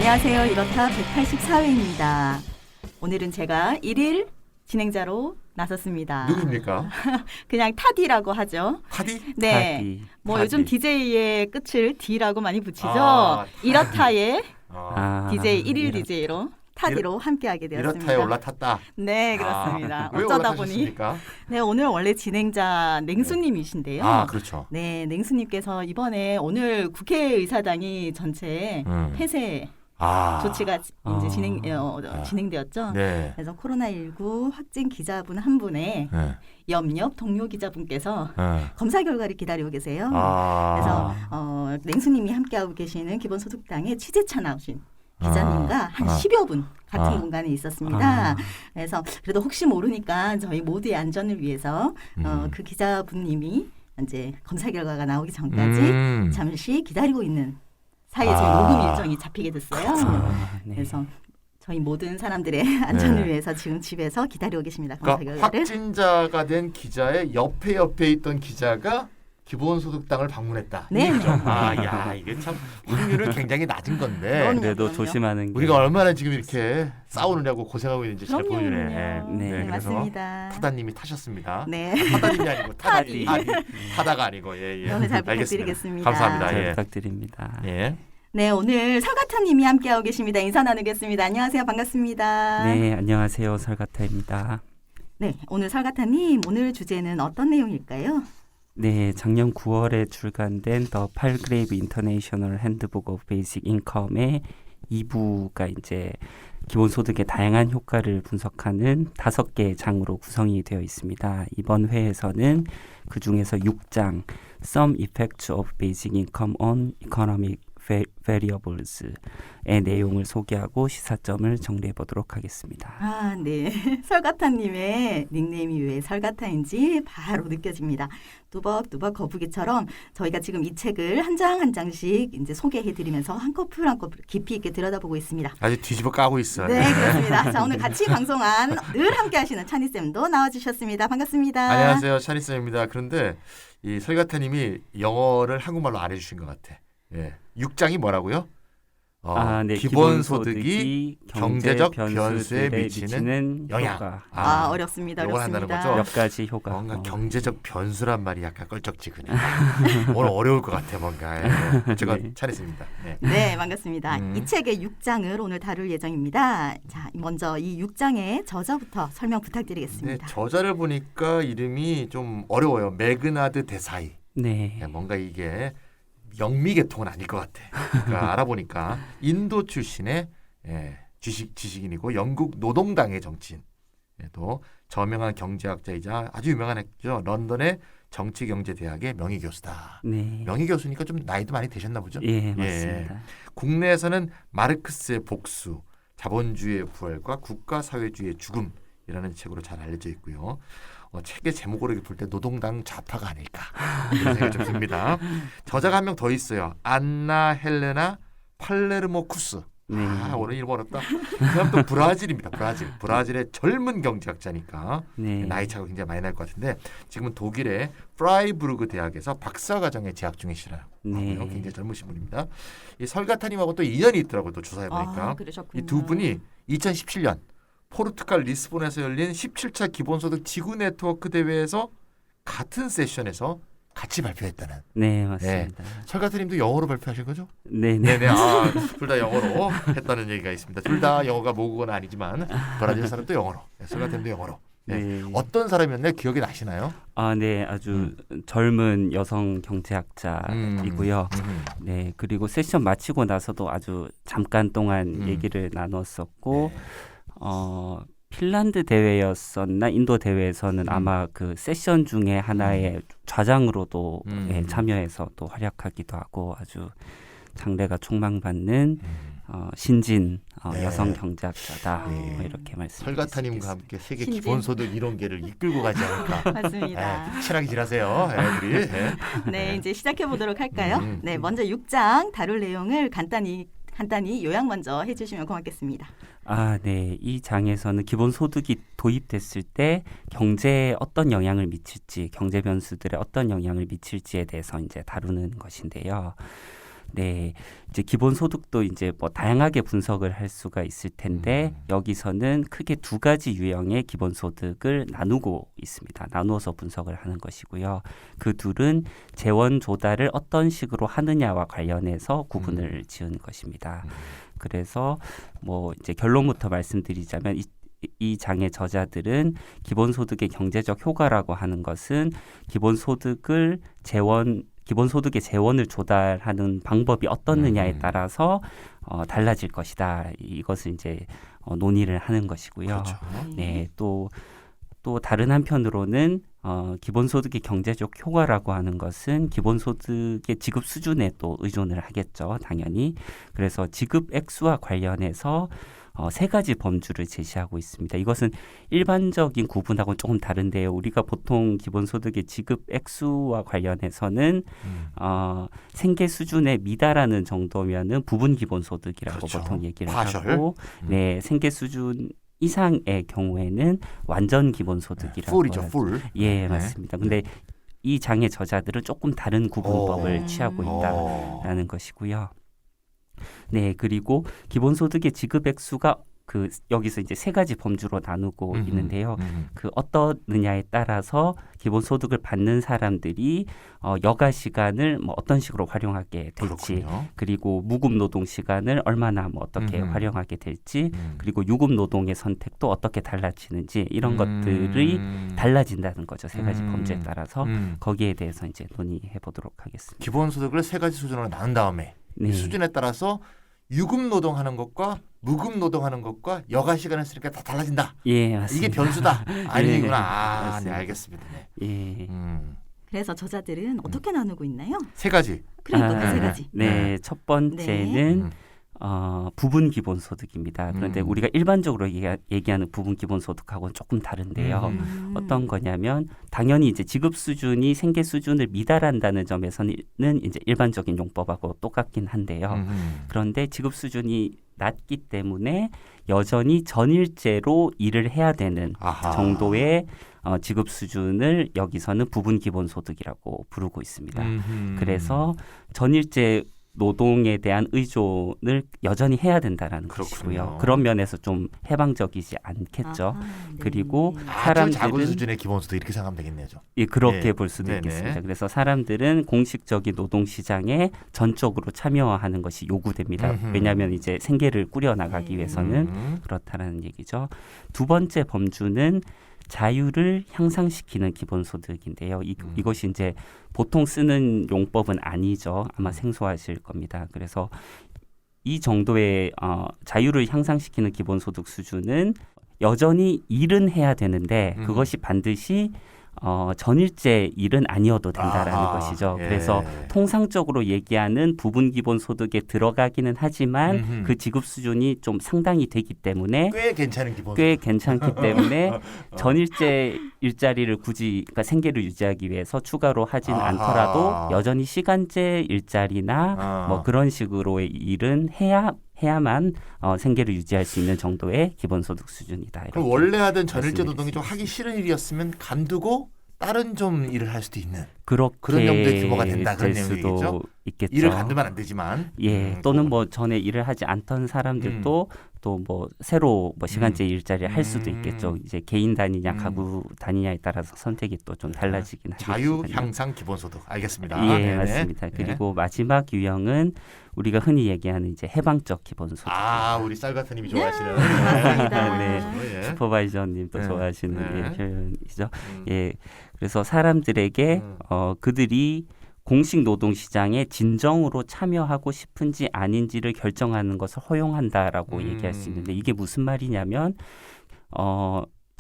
안녕하세요. 이렇다 184회입니다. 오늘은 제가 1일 진행자로 나섰습니다. 누구입니까? 그냥 타디라고 하죠. 타디? 네. 타디. 뭐 타디. 요즘 DJ의 끝을 D라고 많이 붙이죠. 타디. 이렇다의 아, DJ 1일 이렇다. DJ로 타디로 함께하게 되었습니다. 이렇다에 올라탔다. 네, 그렇습니다. 왜 어쩌다 보니 올라타셨습니까? 네, 오늘 원래 진행자 냉수님이신데요. 아, 그렇죠. 네, 냉수님께서 이번에 오늘 국회의사당이 전체 폐쇄 조치가 이제 진행되었죠. 네. 그래서 코로나19 확진 기자분 한 분의 네. 옆 동료 기자분께서 네. 검사 결과를 기다리고 계세요. 아. 그래서 냉수님이 함께하고 계시는 기본소득당의 취재차 나오신 기자님과 한 10여 분 같은 공간에 있었습니다. 그래서 그래도 혹시 모르니까 저희 모두의 안전을 위해서 그 기자분님이 이제 검사 결과가 나오기 전까지 잠시 기다리고 있는 사이에 저희 녹음 일정이 잡히게 됐어요. 네. 그래서 저희 모든 사람들의 안전을 위해서 지금 집에서 기다리고 계십니다. 검사 그러니까 결과를. 확진자가 된 기자의 옆에 있던 기자가 기본소득당을 방문했다. 네. 이거죠? 야, 이게 참 확률은 굉장히 낮은 건데 그럼요. 그래도 조심하는 게 우리가 얼마나 지금 이렇게 싸우느냐고 고생하고 있는지 잘 그럼요. 보이네. 네, 그래서 맞습니다. 타다님이 타셨습니다. 네. 타다님이 아니고 타디. 타다가 아니고 예. 오늘 잘 알겠습니다. 부탁드리겠습니다. 감사합니다. 잘 예. 부탁드립니다. 예. 네, 오늘 설가타님이 함께하고 계십니다. 인사 나누겠습니다. 안녕하세요. 반갑습니다. 네, 안녕하세요. 설가타입니다. 네, 오늘 설가타님, 오늘 주제는 어떤 내용일까요? 네, 작년 9월에 출간된 The Palgrave International Handbook of Basic Income의 2부가 이제 기본소득의 다양한 효과를 분석하는 5개의 장으로 구성이 되어 있습니다. 이번 회에서는 그 중에서 6장 Some Effects of Basic Income on Economic Variables의 내용을 소개하고 시사점을 정리해 보도록 하겠습니다. 아, 네. 설가타님의 닉네임이 왜 설가타인지 바로 느껴집니다. 뚜벅뚜벅 거북이처럼 저희가 지금 이 책을 한 장 한 장씩 이제 소개해드리면서 한 커플 한 커플 깊이 있게 들여다보고 있습니다. 아주 뒤집어 까고 있어요. 네, 그렇습니다. 자, 오늘 같이 방송한 늘 함께하시는 찬이쌤도 나와주셨습니다. 반갑습니다. 안녕하세요. 샤니쌤입니다. 그런데 이 설가타님이 영어를 한국말로 안 해주신 것 같아. 예. 6장이 뭐라고요? 네, 기본소득이 경제적 변수에 미치는 영향. 효과. 어렵습니다. 요걸 한다는 어렵습니다. 거죠? 몇 가지 효과. 뭔가 경제적 변수란 말이 약간 껄쩍지근해. 오늘 어려울 것 같아 뭔가. 예. 제가 네. 차렸습니다. 네. 네, 반갑습니다. 이 책의 6장을 오늘 다룰 예정입니다. 자, 먼저 이 6장의 저자부터 설명 네, 부탁드리겠습니다. 저자를 보니까 이름이 좀 어려워요. 매그나드 데사이. 네. 뭔가 이게 영미계통은 아닐 것 같아. 그러니까 알아보니까 인도 출신의 지식인이고 영국 노동당의 정치인, 또 저명한 경제학자이자 아주 유명한 학교 런던의 정치경제대학의 명예교수다. 네. 명예교수니까 좀 나이도 많이 되셨나 보죠? 예, 맞습니다. 국내에서는 마르크스의 복수, 자본주의의 부활과 국가사회주의의 죽음이라는 책으로 잘 알려져 있고요. 책의 제목으로 볼 때 노동당 좌파가 아닐까 이런 생각이 좀 듭니다. 저자가 한 명 더 있어요. 안나 헬레나 팔레르모쿠스. 네. 오늘 이름 어렵다. 그 사람 또 브라질입니다. 브라질의 젊은 경제학자니까 네. 나이 차가 굉장히 많이 날 것 같은데 지금은 독일의 프라이부르그 대학에서 박사과정에 재학 중이시라고 네. 하고요. 굉장히 젊으신 분입니다. 이 설가타님하고 또 인연이 있더라고요. 또 조사해 보니까 그러셨군요. 이 두 분이 2017년 포르투갈 리스본에서 열린 17차 기본소득 지구 네트워크 대회에서 같은 세션에서 같이 발표했다는. 네, 맞습니다. 설가타님도 영어로 발표하신 거죠? 네, 네. 네네. 둘 다 영어로 했다는 얘기가 있습니다. 둘 다 영어가 모국어는 아니지만 브라질 사람도 영어로, 설가타님도 영어로. 네. 네. 어떤 사람이었나요? 기억이 나시나요? 네, 아주 젊은 여성 경제학자이고요. 네, 그리고 세션 마치고 나서도 아주 잠깐 동안 얘기를 나눴었고, 핀란드 대회였었나 인도 대회에서는 아마 그 세션 중에 하나의 좌장으로도 참여해서 또 활약하기도 하고 아주 장래가 촉망받는 신진 여성 경제학자다. 뭐 이렇게 말씀드리겠습니다. 설가타님과 함께 세계 신진. 기본소득 이론계를 이끌고 가지 않을까. 맞습니다. 친하게 지내세요. 애들이. 네, 이제 시작해 보도록 할까요? 네, 먼저 6장 다룰 내용을 간단히 요약 먼저 해주시면 고맙겠습니다. 네. 이 장에서는 기본소득이 도입됐을 때 경제에 어떤 영향을 미칠지, 경제 변수들에 어떤 영향을 미칠지에 대해서 이제 다루는 것인데요. 네, 이제 기본소득도 이제 뭐 다양하게 분석을 할 수가 있을 텐데 여기서는 크게 두 가지 유형의 기본소득을 나누고 있습니다. 나누어서 분석을 하는 것이고요. 그 둘은 재원 조달을 어떤 식으로 하느냐와 관련해서 구분을 지은 것입니다. 그래서 뭐 이제 결론부터 말씀드리자면 이 장의 저자들은 기본소득의 경제적 효과라고 하는 것은 기본소득의 재원을 조달하는 방법이 어떻느냐에 따라서 달라질 것이다. 이것을 이제 논의를 하는 것이고요. 그렇죠. 네, 또 다른 한편으로는 기본소득의 경제적 효과라고 하는 것은 기본소득의 지급 수준에 또 의존을 하겠죠. 당연히. 그래서 지급 액수와 관련해서 세 가지 범주를 제시하고 있습니다. 이것은 일반적인 구분하고는 조금 다른데요. 우리가 보통 기본소득의 지급 액수와 관련해서는 생계 수준에 미달하는 정도면은 부분 기본소득이라고 그렇죠. 보통 얘기를 과절. 하고, 네, 생계 수준 이상의 경우에는 완전 기본소득이라고 풀이죠, 하죠. 풀. 예, 네. 맞습니다. 근데 이 장의 저자들은 조금 다른 구분법을 취하고 있다라는 것이고요. 네, 그리고 기본소득의 지급 액수가 여기서 이제 세 가지 범주로 나누고 있는데요. 그 어떠느냐에 따라서 기본소득을 받는 사람들이 여가 시간을 뭐 어떤 식으로 활용하게 될지, 그렇군요. 그리고 무급 노동 시간을 얼마나 뭐 어떻게 활용하게 될지, 그리고 유급 노동의 선택도 어떻게 달라지는지 이런 것들이 달라진다는 거죠. 세 가지 범주에 따라서 거기에 대해서 이제 논의해 보도록 하겠습니다. 기본소득을 세 가지 수준으로 나눈 다음에 네. 이 수준에 따라서 유급 노동하는 것과 무급 노동하는 것과 여가 시간을 쓰니까 다 달라진다. 예, 맞습니다. 이게 변수다. 아니구나. 네, 맞습니다. 알겠습니다. 네. 예. 그래서 저자들은 어떻게 나누고 있나요? 세 가지. 그러니까 그 세 가지. 네, 첫 번째는 부분 기본소득입니다. 그런데 우리가 일반적으로 얘기하는 부분 기본소득하고는 조금 다른데요. 어떤 거냐면 당연히 이제 지급 수준이 생계 수준을 미달한다는 점에서는 이제 일반적인 용법하고 똑같긴 한데요. 그런데 지급 수준이 낮기 때문에 여전히 전일제로 일을 해야 되는 정도의 지급 수준을 여기서는 부분 기본소득이라고 부르고 있습니다. 그래서 전일제 노동에 대한 의존을 여전히 해야 된다라는 것이고요. 그런 면에서 좀 해방적이지 않겠죠. 아하, 네. 그리고 아주 작은 사람들은 수준의 기본소득 이렇게 생각하면 되겠네요. 좀. 예, 그렇게 네. 볼 수도 네네. 있겠습니다. 그래서 사람들은 공식적인 노동시장에 전적으로 참여하는 것이 요구됩니다. 왜냐하면 이제 생계를 꾸려나가기 위해서는 그렇다는 얘기죠. 두 번째 범주는 자유를 향상시키는 기본소득인데요. 이것이 이제 보통 쓰는 용법은 아니죠. 아마 생소하실 겁니다. 그래서 이 정도의 자유를 향상시키는 기본소득 수준은 여전히 일은 해야 되는데 그것이 반드시 전일제 일은 아니어도 된다라는 것이죠. 예. 그래서 통상적으로 얘기하는 부분 기본소득에 들어가기는 하지만 그 지급 수준이 좀 상당히 되기 때문에 꽤 괜찮은 기본소득. 꽤 괜찮기 때문에 전일제 일자리를 굳이 그러니까 생계를 유지하기 위해서 추가로 하진 않더라도 여전히 시간제 일자리나 뭐 그런 식으로의 일은 해야만 생계를 유지할 수 있는 정도의 기본소득 수준이다. 그럼 원래 하던 전일제 말씀드릴 노동이 수 좀 하기 싫은 일이었으면 간두고 다른 좀 일을 할 수도 있는 그런 정도의 규모가 된다 그런 될 내용이겠죠. 수도 있겠죠. 일을 간두면 안 되지만 예, 또는 뭐 전에 일을 하지 않던 사람들도 또 뭐 새로 뭐 시간제 일자리를 할 수도 있겠죠. 이제 개인 다니냐 가구 다니냐에 따라서 선택이 또 좀 달라지긴 하겠죠. 자유 향상 기본소득 알겠습니다. 예, 네네. 맞습니다. 그리고 마지막 유형은 우리가 흔히 얘기하는 이제 해방적 기본소득. 우리 쌀같은님이 좋아하시는 맞습니다. 네. 예. 슈퍼바이저님도 좋아하시는 네. 표현이죠. 예, 그래서 사람들에게 그들이 공식 노동 시장에 진정으로 참여하고 싶은지 아닌지를 결정하는 것을 허용한다라고 얘기할 수 있는데 이게 무슨 말이냐면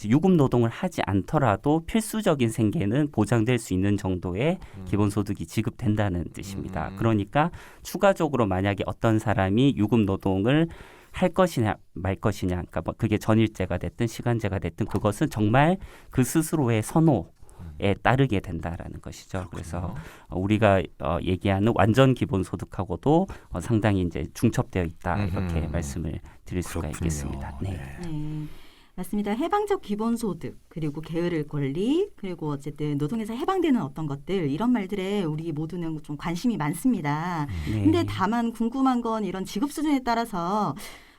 유급 노동을 하지 않더라도 필수적인 생계는 보장될 수 있는 정도의 기본소득이 지급된다는 뜻입니다. 그러니까 추가적으로 만약에 어떤 사람이 유급 노동을 할 것이냐 말 것이냐, 그러니까 뭐 그게 전일제가 됐든 시간제가 됐든 그것은 정말 그 스스로의 선호에 따르게 된다라는 것이죠. 그래서 우리가 얘기하는 완전 기본소득하고도 상당히 이제 중첩되어 있다 이렇게 말씀을 드릴 수가 그렇군요. 있겠습니다. 네. 네. 맞습니다. 해방적 기본소득 그리고 게으를 권리 그리고 어쨌든 노동에서 해방되는 어떤 것들 이런 말들에 우리 모두는 좀 관심이 많습니다. 네. 근데 다만 궁금한 건 이런 지급 수준에 따라서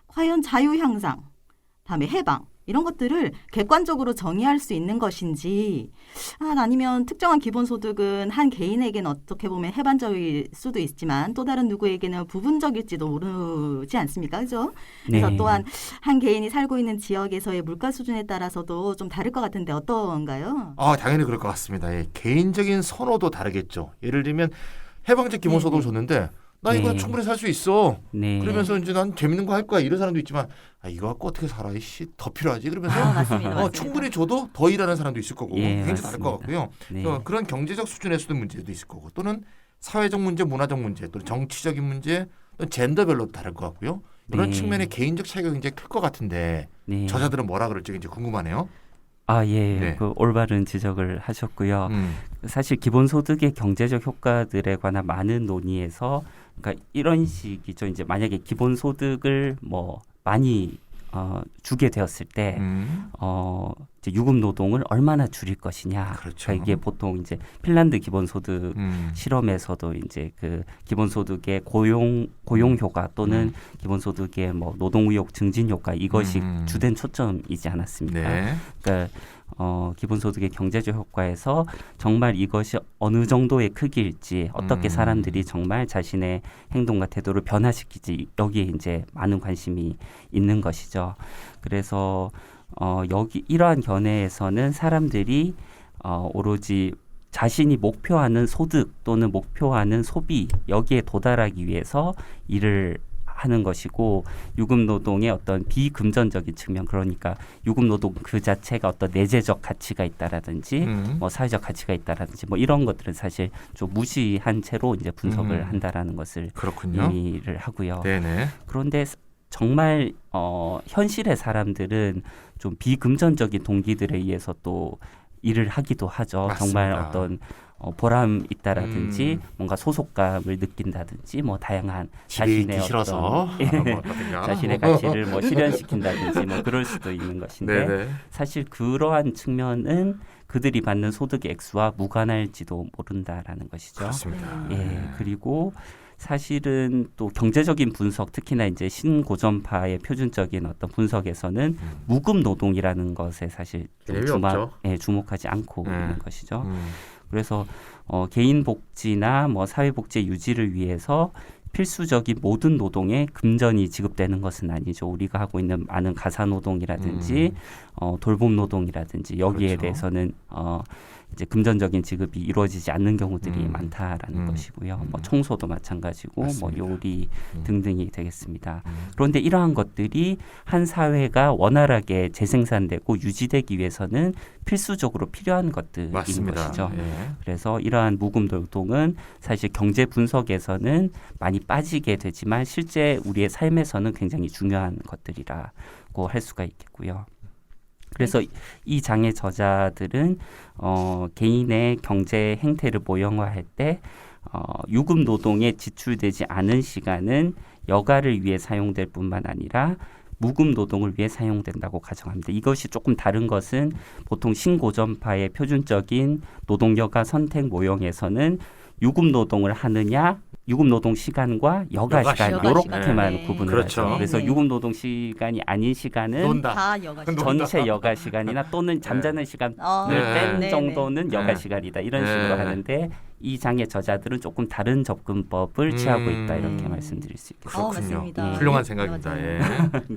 과연 자유 향상, 다음에 해방 이런 것들을 객관적으로 정의할 수 있는 것인지 아니면 특정한 기본소득은 한 개인에게는 어떻게 보면 해반적일 수도 있지만 또 다른 누구에게는 부분적일지도 모르지 않습니까? 그죠? 그래서 네. 또한 한 개인이 살고 있는 지역에서의 물가 수준에 따라서도 좀 다를 것 같은데 어떤가요? 당연히 그럴 것 같습니다. 예, 개인적인 선호도 다르겠죠. 예를 들면 해방적 기본소득을 네. 줬는데 나 이거 네. 충분히 살 수 있어. 네. 그러면서 이제 난 재밌는 거 할 거야. 이런 사람도 있지만 이거 갖고 어떻게 살아? 이씨 더 필요하지. 그러면서 맞습니다. 맞습니다. 충분히 줘도 더 일하는 사람도 있을 거고 예, 굉장히 다를 것 맞습니다. 같고요. 네. 그런 경제적 수준에서도 문제도 있을 거고 또는 사회적 문제, 문화적 문제, 또는 정치적인 문제, 또는 젠더별로도 다를 것 같고요. 이런 네. 측면의 개인적 차이가 굉장히 클 것 같은데 네. 저자들은 뭐라 그럴지 이제 궁금하네요. 예. 네. 그 올바른 지적을 하셨고요. 음. 사실 기본소득의 경제적 효과들에 관한 많은 논의에서 그러니까 이런 식이죠. 이제 만약에 기본소득을 뭐 많이 주게 되었을 때 이제 유급 노동을 얼마나 줄일 것이냐. 그렇죠. 그러니까 이게 보통 이제 핀란드 기본소득 음. 실험에서도 이제 그 기본소득의 고용 효과 또는 기본소득의 뭐 노동 의욕 증진 효과 이것이 주된 초점이지 않았습니까? 네. 그러니까 기본소득의 경제적 효과에서 정말 이것이 어느 정도의 크기일지 어떻게 사람들이 정말 자신의 행동과 태도를 변화시키지 여기에 이제 많은 관심이 있는 것이죠. 그래서 여기 이러한 견해에서는 사람들이 오로지 자신이 목표하는 소득 또는 목표하는 소비 여기에 도달하기 위해서 일을 하는 것이고 유급 노동의 어떤 비금전적인 측면 그러니까 유급 노동 그 자체가 어떤 내재적 가치가 있다라든지 뭐 사회적 가치가 있다라든지 뭐 이런 것들은 사실 좀 무시한 채로 이제 분석을 한다라는 것을 그렇군요. 의미를 하고요. 네네. 그런데 정말 현실의 사람들은 좀 비금전적인 동기들에 의해서 또 일을 하기도 하죠. 맞습니다. 정말 어떤 보람 있다라든지 뭔가 소속감을 느낀다든지 뭐 다양한 집이 자신의 싫어서 어떤 뭐 어떻든가. 자신의 가치를 뭐 실현시킨다든지 뭐 그럴 수도 있는 것인데 네네. 사실 그러한 측면은 그들이 받는 소득의 액수와 무관할지도 모른다라는 것이죠. 그렇습니다. 예, 그리고 사실은 또 경제적인 분석, 특히나 이제 신고전파의 표준적인 어떤 분석에서는 무급 노동이라는 것에 사실 좀 주목하지 않고 있는 것이죠. 그래서 개인 복지나 뭐 사회 복지 유지를 위해서 필수적인 모든 노동에 금전이 지급되는 것은 아니죠. 우리가 하고 있는 많은 가사 노동이라든지 돌봄 노동이라든지 여기에 그렇죠. 대해서는 이제 금전적인 지급이 이루어지지 않는 경우들이 많다라는 것이고요. 뭐 청소도 마찬가지고 맞습니다. 뭐 요리 등등이 되겠습니다. 그런데 이러한 것들이 한 사회가 원활하게 재생산되고 유지되기 위해서는 필수적으로 필요한 것들인 맞습니다. 것이죠. 예. 그래서 이러한 무급 노동은 사실 경제 분석에서는 많이 빠지게 되지만 실제 우리의 삶에서는 굉장히 중요한 것들이라고 할 수가 있겠고요. 그래서 이 장의 저자들은 개인의 경제 행태를 모형화할 때 유급 노동에 지출되지 않은 시간은 여가를 위해 사용될 뿐만 아니라 무급 노동을 위해 사용된다고 가정합니다. 이것이 조금 다른 것은 보통 신고전파의 표준적인 노동여가 선택 모형에서는 유급 노동을 하느냐 유급 노동 시간과 여가 시간 여가 이렇게만 네. 구분을 그렇죠. 하죠. 그래서 네. 유급 노동 시간이 아닌 시간은 논다. 다 여가 논다. 전체 여가 시간이나 또는 잠자는 시간을 뺀 네, 정도는 네. 여가 네. 시간이다. 이런 네. 식으로 하는데 이 장의 저자들은 조금 다른 접근법을 취하고 있다. 이렇게 말씀드릴 수 있겠습니다. 그렇군요. 맞습니다. 훌륭한 네, 생각입니다. 맞아요. 예.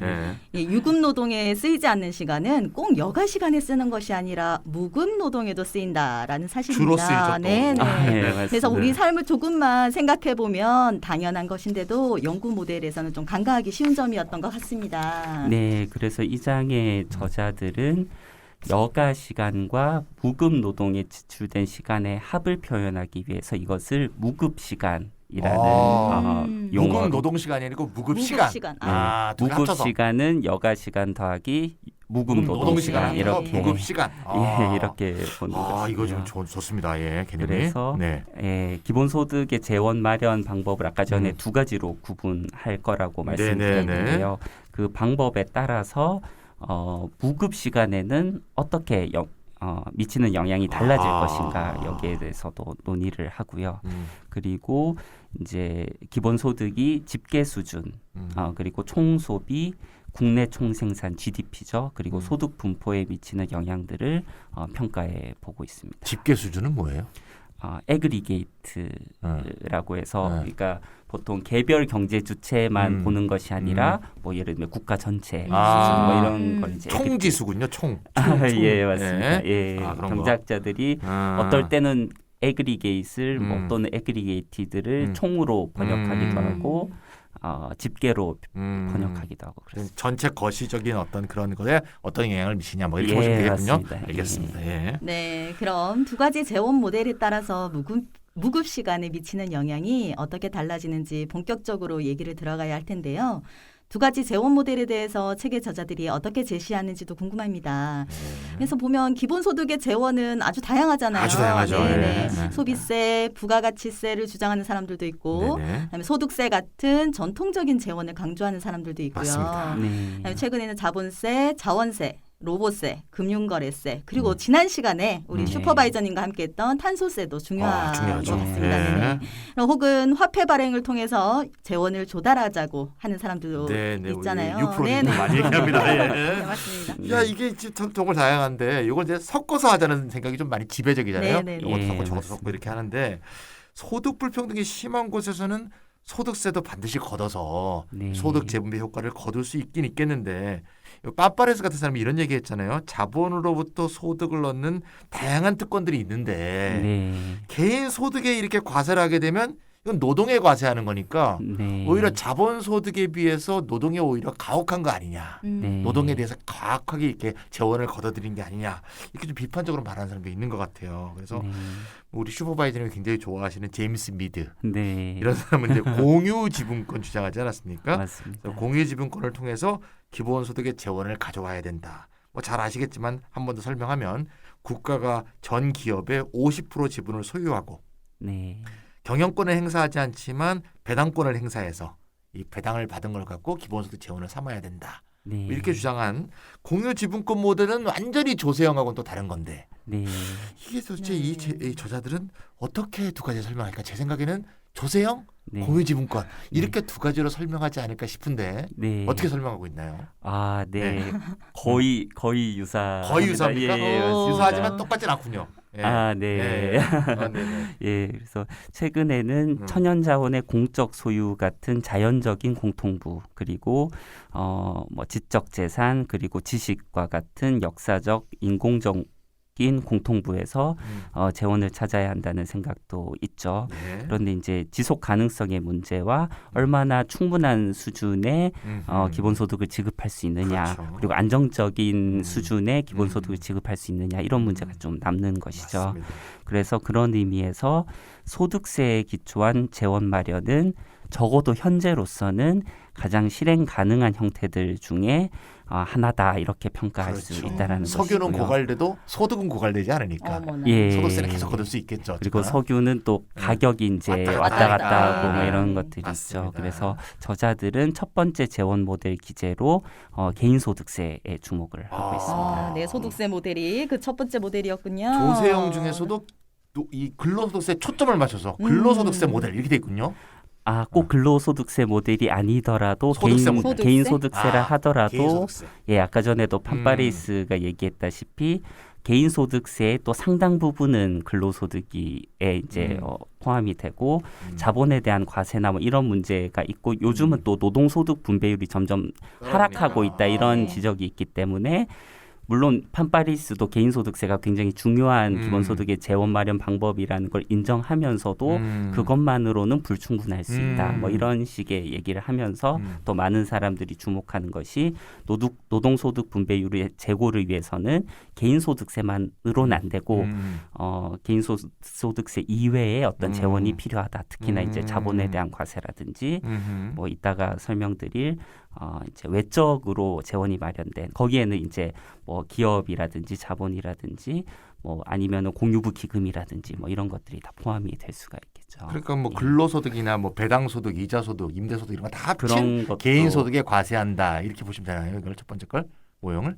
예. 예, 유급 노동에 쓰이지 않는 시간은 꼭 여가 시간에 쓰는 것이 아니라 무급 노동에도 쓰인다라는 사실입니다. 주로 쓰이죠, 또. 네네. 네, 맞습니다. 그래서 우리 삶을 조금만 생각해 보면 당연한 것인데도 연구 모델에서는 좀 간과하기 쉬운 점이었던 것 같습니다. 네, 그래서 이 장의 저자들은 여가 시간과 무급 노동에 지출된 시간의 합을 표현하기 위해서 이것을 무급 시간이라는 용어 무급 노동 시간이 아니고 무급 무급 시간. 시간. 두 개 무급 합쳐서. 시간은 여가 시간 더하기 무급 노동 시간 이렇게 무급 시간. 예, 이렇게 보는 것이고요. 이거 좀 좋습니다. 예, 개념이. 그래서 네. 기본소득의 재원 마련 방법을 아까 전에 두 가지로 구분할 거라고 말씀드렸는데요. 그 방법에 따라서 무급 시간에는 어떻게 미치는 영향이 달라질 아. 것인가 여기에 대해서도 논의를 하고요. 그리고 이제 기본소득이 집계 수준, 그리고 총소비, 국내 총생산 GDP죠. 그리고 소득 분포에 미치는 영향들을 평가해 보고 있습니다. 집계 수준은 뭐예요? 애그리게이트라고 해서 그러니까 보통 개별 경제 주체만 보는 것이 아니라 뭐 예를 들면 국가 전체 수준 뭐 이런 걸 이제 총지수군요. 총. 예, 맞습니다. 예, 그런 경제학자들이 어떨 때는 애그리게이트를 뭐 또는 애그리게이티드를 총으로 번역하기도 하고 집계로 번역하기도 하고 그렇습니다. 전체 거시적인 어떤 그런 거에 어떤 영향을 미치냐 뭐 이렇게 예, 보시면 되겠군요. 맞습니다. 알겠습니다. 예. 네, 그럼 두 가지 재원 모델에 따라서 무급 시간에 미치는 영향이 어떻게 달라지는지 본격적으로 얘기를 들어가야 할 텐데요. 두 가지 재원 모델에 대해서 책의 저자들이 어떻게 제시하는지도 궁금합니다. 그래서 보면 기본소득의 재원은 아주 다양하잖아요. 아주 다양하죠. 네네. 네. 소비세, 부가가치세를 주장하는 사람들도 있고, 네네. 그다음에 소득세 같은 전통적인 재원을 강조하는 사람들도 있고요. 맞습니다. 네. 그다음에 최근에는 자본세, 자원세, 로보세, 금융거래세, 그리고 음. 지난 시간에 우리 네. 슈퍼바이저님과 함께했던 탄소세도 중요한 중요하죠. 것 같습니다. 네. 네. 혹은 화폐 발행을 통해서 재원을 조달하자고 하는 사람들도 있잖아요. 우리 유프로님 네네. 많이 얘기합니다. 네, 예. 맞습니다. 야 이게 정말 다양한데 이걸 이제 섞어서 하자는 생각이 좀 많이 지배적이잖아요. 네네. 이것도 예, 섞고 저것도 맞습니다. 섞고 이렇게 하는데 소득 불평등이 심한 곳에서는 소득세도 반드시 걷어서 네. 소득 재분배 효과를 거둘 수 있긴 있겠는데 빠빠레스 같은 사람이 이런 얘기했잖아요. 자본으로부터 소득을 얻는 다양한 특권들이 있는데 네. 개인 소득에 이렇게 과세를 하게 되면 이건 노동에 과세하는 거니까 네. 오히려 자본 소득에 비해서 노동에 오히려 가혹한 거 아니냐. 네. 노동에 대해서 과학하게 이렇게 재원을 걷어들인 게 아니냐 이렇게 좀 비판적으로 말하는 사람도 있는 것 같아요. 그래서 네. 우리 슈퍼바이저님이 굉장히 좋아하시는 제임스 미드 네. 이런 사람은 이제 공유 지분권 주장하지 않았습니까? 맞습니다. 그래서 공유 지분권을 통해서 기본소득의 재원을 가져와야 된다. 뭐 잘 아시겠지만 한 번 더 설명하면 국가가 전 기업의 50% 지분을 소유하고 네. 경영권을 행사하지 않지만 배당권을 행사해서 이 배당을 받은 걸 갖고 기본소득 재원을 삼아야 된다. 네. 이렇게 주장한 공유 지분권 모델은 완전히 조세형하고는 또 다른 건데 네. 이게 도대체 네. 이 저자들은 어떻게 두 가지 설명할까? 제 생각에는 조세형, 네. 공유 지분권 이렇게 두 가지로 설명하지 않을까 싶은데 네. 어떻게 설명하고 있나요? 네. 거의 유사. 거의 유사합니까? 예, 오. 맞습니다. 유사하지만 똑같진 않군요. 예. 네. 예. 네네. 예, 그래서 최근에는 음. 천연자원의 공적 소유 같은 자연적인 공통부 그리고 뭐 지적 재산 그리고 지식과 같은 역사적 인공적인 공통부에서 재원을 찾아야 한다는 생각도 있죠. 네. 그런데 이제 지속 가능성의 문제와 얼마나 충분한 수준의 기본소득을 지급할 수 있느냐, 그렇죠. 그리고 안정적인 음. 수준의 기본소득을 지급할 수 있느냐 이런 문제가 좀 남는 것이죠. 맞습니다. 그래서 그런 의미에서 소득세에 기초한 재원 마련은 적어도 현재로서는 가장 실행 가능한 형태들 중에 하나다 이렇게 평가할 수 그렇죠. 있다라는 석유는 것이고요. 고갈돼도 소득은 고갈되지 않으니까 어머나. 예. 소득세는 계속 거둘 수 있겠죠. 그리고 어쨌거나. 석유는 또 가격이 이제 왔다 왔다 갔다 하고 뭐 이런 네. 것들이 맞습니다. 있죠. 그래서 저자들은 첫 번째 재원 모델 기재로 개인소득세에 주목을 하고 있습니다. 네, 소득세 모델이 그 첫 번째 모델이었군요. 조세형 중에서도 또 이 근로소득세 초점을 맞춰서 근로소득세 모델 이렇게 돼 있군요. 꼭 근로소득세 모델이 아니더라도 소득세 모델. 개인소득세라 하더라도 개인소득세. 예, 아까 전에도 판파레이스가 얘기했다시피 개인소득세의 또 상당 부분은 근로소득에 이제 포함이 되고 자본에 대한 과세나 뭐 이런 문제가 있고 요즘은 또 노동소득 분배율이 점점 하락하고 있다 이런 네. 지적이 있기 때문에 물론 판파리스도 개인소득세가 굉장히 중요한 기본소득의 재원 마련 방법이라는 걸 인정하면서도 그것만으로는 불충분할 수 있다. 뭐 이런 식의 얘기를 하면서 또 많은 사람들이 주목하는 것이 노동소득 분배율의 제고를 위해서는 개인소득세만으로는 안 되고 개인소득세 이외에 어떤 재원이 필요하다. 특히나 이제 자본에 대한 과세라든지 뭐 이따가 설명드릴 이제 외적으로 재원이 마련된 거기에는 이제 뭐 기업이라든지 자본이라든지 뭐 아니면은 공유부 기금이라든지 뭐 이런 것들이 다 포함이 될 수가 있겠죠. 그러니까 뭐 예. 근로소득이나 뭐 배당소득, 이자소득, 임대소득 이런 거 다 합친 그런 것도 개인소득에 과세한다 이렇게 보시면 되나요? 이걸 첫 번째 걸? 오형을?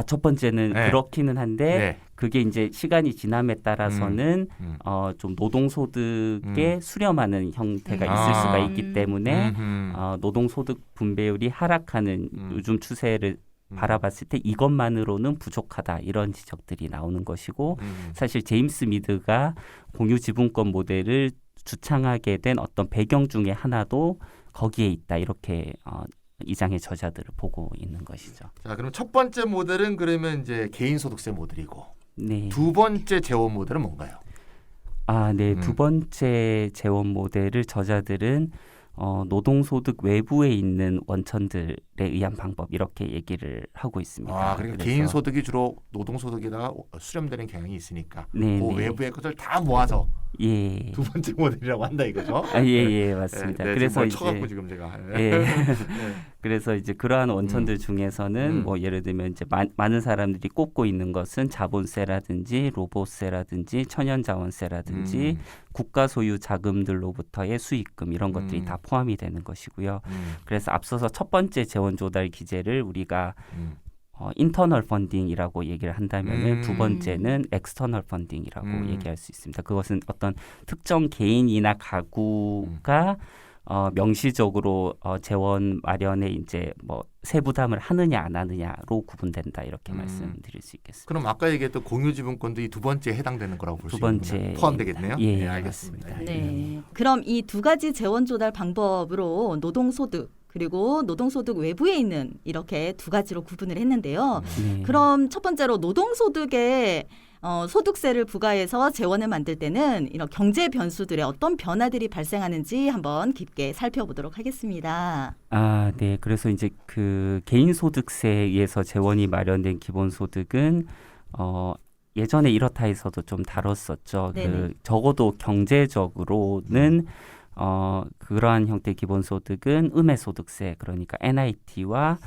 첫 번째는 네. 그렇기는 한데 네. 그게 이제 시간이 지남에 따라서는 좀 노동소득에 수렴하는 형태가 있을 수가 있기 때문에 노동소득 분배율이 하락하는 요즘 추세를 바라봤을 때 이것만으로는 부족하다 이런 지적들이 나오는 것이고 사실 제임스 미드가 공유지분권 모델을 주창하게 된 어떤 배경 중에 하나도 거기에 있다 이렇게 이 장의 저자들을 보고 있는 것이죠. 자, 그럼 첫 번째 모델은 그러면 이제 개인소득세 모델이고 네. 두 번째 재원 모델은 뭔가요? 네. 두 번째 재원 모델을 저자들은 노동소득 외부에 있는 원천들에 의한 방법 이렇게 얘기를 하고 있습니다. 그러니까 그래서 개인소득이 주로 노동소득에다가 수렴되는 경향이 있으니까 네, 그 네. 외부의 것을 다 모아서 예. 두 번째 모델이라고 한다 이거죠? 예, 맞습니다. 네, 그래서 지금 쳐갖고 이제 지금 제가 예. 그래서 이제 그러한 원천들 중에서는 뭐 예를 들면 이제 많은 사람들이 꼽고 있는 것은 자본세라든지 로봇세라든지 천연자원세라든지 국가 소유 자금들로부터의 수익금 이런 것들이 다 포함이 되는 것이고요. 그래서 앞서서 첫 번째 재원 조달 기제를 우리가 인터널 펀딩이라고 얘기를 한다면은 두 번째는 엑스터널 펀딩이라고 얘기할 수 있습니다. 그것은 어떤 특정 개인이나 가구가 명시적으로 재원 마련에 이제 뭐 세부담을 하느냐 안 하느냐로 구분된다 이렇게 말씀드릴 수 있겠습니다. 그럼 아까 얘기했던 공유지분권도 이 두 번째에 해당되는 거라고 볼 수 두 있는군요. 번째 포함되겠네요. 예, 네, 알겠습니다. 맞습니다. 네. 그럼 이 두 가지 재원 조달 방법으로 노동소득 그리고 노동소득 외부에 있는 이렇게 두 가지로 구분을 했는데요. 네. 그럼 첫 번째로 노동소득에 소득세를 부과해서 재원을 만들 때는 이런 경제 변수들의 어떤 변화들이 발생하는지 한번 깊게 살펴보도록 하겠습니다. 네. 그래서 이제 그 개인소득세에 의해서 재원이 마련된 기본소득은 예전에 이렇다 해서도 좀 다뤘었죠. 네네. 적어도 경제적으로는 그러한 형태의 기본소득은 음해소득세 그러니까 NIT와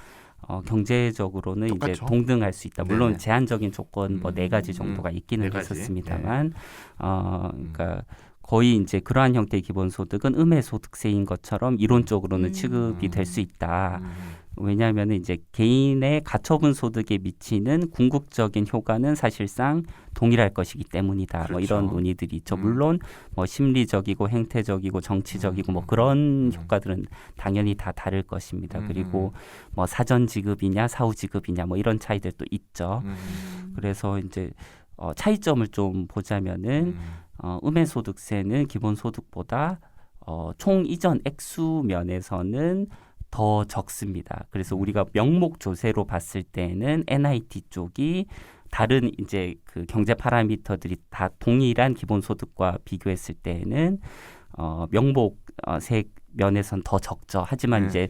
경제적으로는 똑같죠. 이제 동등할 수 있다. 물론 네네. 제한적인 조건 뭐 네 가지 정도가 있기는 네 가지. 있었습니다만, 그러니까 거의 이제 그러한 형태의 기본소득은 음해소득세인 것처럼 이론적으로는 취급이 될 수 있다. 왜냐하면 이제 개인의 가처분 소득에 미치는 궁극적인 효과는 사실상 동일할 것이기 때문이다. 그렇죠. 뭐 이런 논의들이 있죠. 물론 뭐 심리적이고 행태적이고 정치적이고 뭐 그런 효과들은 당연히 다 다를 것입니다. 그리고 뭐 사전 지급이냐 사후 지급이냐 뭐 이런 차이들도 있죠. 그래서 이제 차이점을 좀 보자면은 음해소득세는 기본소득보다 총 이전 액수 면에서는 더 적습니다. 그래서 우리가 명목 조세로 봤을 때는 NIT 쪽이 다른 이제 그 경제 파라미터들이 다 동일한 기본소득과 비교했을 때는 명목 세 면에선 더 적죠. 하지만 이제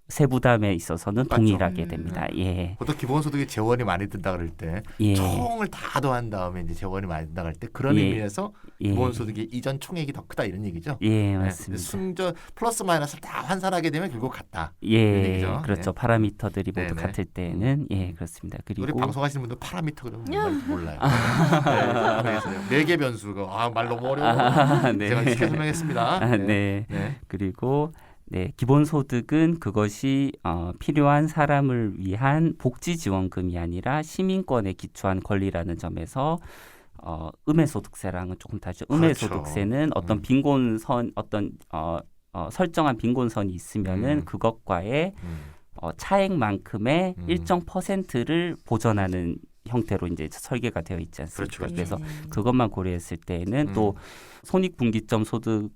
세부담에 있어서는 똑같죠. 동일하게 됩니다. 예. 보통 기본소득에 재원이 많이 든다 그럴 때 예. 총을 다 더한 다음에 이제 재원이 많이 든다 그럴 때 그런 예. 의미에서 예. 기본소득의 이전 총액이 더 크다 이런 얘기죠. 예, 네. 맞습니다. 순저 플러스 마이너스를 다 환산하게 되면 결국 같다. 이런 예, 얘기죠. 그렇죠. 네. 파라미터들이 모두 네네. 같을 때는 예, 그렇습니다. 우리 그리고 방송하시는 분들 파라미터 그러면 뭔지 몰라요. 네 개 변수가 말 너무 어려워. 네. 제가 쉽게 설명했습니다. 네. 네. 그리고 기본소득은 그것이 필요한 사람을 위한 복지지원금이 아니라 시민권에 기초한 권리라는 점에서 음해소득세랑은 조금 다르죠. 그렇죠. 음해소득세는 어떤 빈곤선, 어떤 설정한 빈곤선이 있으면은 그것과의 차액만큼의 일정 퍼센트를 보전하는 형태로 이제 설계가 되어 있지 않습니까? 그렇죠. 그래서 그것만 고려했을 때에는 또 손익분기점 소득을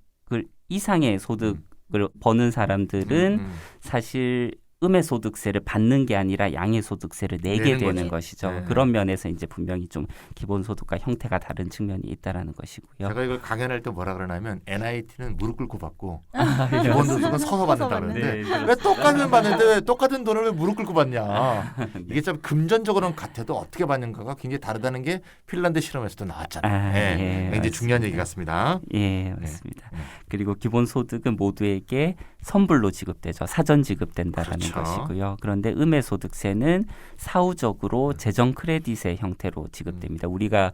이상의 소득을 버는 사람들은 사실 음해소득세를 받는 게 아니라 양해소득세를 내게 내는 되는 거지. 것이죠. 네. 그런 면에서 이제 분명히 좀 기본소득과 형태가 다른 측면이 있다라는 것이고요. 제가 이걸 강연할 때 뭐라 그러냐면 NIT는 무릎 꿇고 받고 네, 기본소득은 서서 받는다 그러는데 네, 왜 똑같은 받는데 왜 똑같은 돈을 왜 무릎 꿇고 받냐. 이게 좀 금전적으로는 같아도 어떻게 받는가가 굉장히 다르다는 게 핀란드 실험에서도 나왔잖아요. 굉장히 맞습니다. 중요한 얘기 같습니다. 예, 맞습니다. 네. 그리고 기본소득은 모두에게 선불로 지급되죠. 사전 지급된다라는 그렇죠. 것이고요. 그런데 음해소득세는 사후적으로 재정 크레딧의 형태로 지급됩니다. 우리가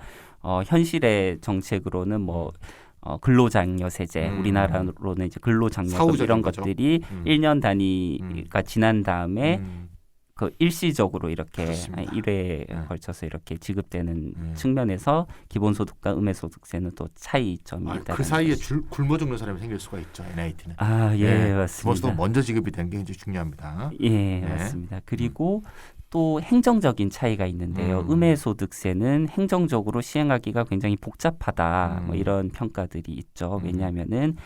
현실의 정책으로는 뭐 근로장려세제, 우리나라로는 이제 근로장려금 사후적인 이런 거죠. 것들이 1년 단위가 지난 다음에 그 일시적으로 이렇게 그렇습니다. 1회에 네. 걸쳐서 이렇게 지급되는 측면에서 기본소득과 음해소득세는 또 차이점이 있다. 그 사이에 굶어 죽는 사람이 생길 수가 있죠. NIT는. 예, 맞습니다. 기본소득 먼저 지급이 되는 게 굉장히 중요합니다. 예, 네. 맞습니다. 그리고 또 행정적인 차이가 있는데요. 음해소득세는 행정적으로 시행하기가 굉장히 복잡하다. 뭐 이런 평가들이 있죠. 왜냐하면은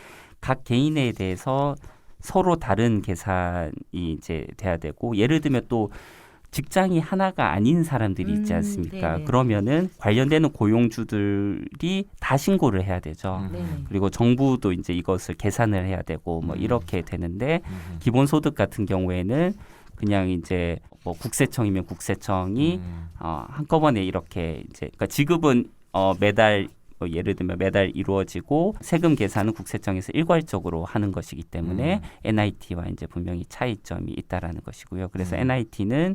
각 개인에 대해서 서로 다른 계산이 이제 돼야 되고, 예를 들면 또 직장이 하나가 아닌 사람들이 있지 않습니까? 네네. 그러면은 관련되는 고용주들이 다 신고를 해야 되죠. 네네. 그리고 정부도 이제 이것을 계산을 해야 되고 뭐 이렇게 되는데, 기본소득 같은 경우에는 그냥 이제 뭐 국세청이면 국세청이 한꺼번에 이렇게 이제, 그러니까 지급은 매달 뭐 예를 들면 매달 이루어지고 세금 계산은 국세청에서 일괄적으로 하는 것이기 때문에 NIT와 이제 분명히 차이점이 있다라는 것이고요. 그래서 NIT는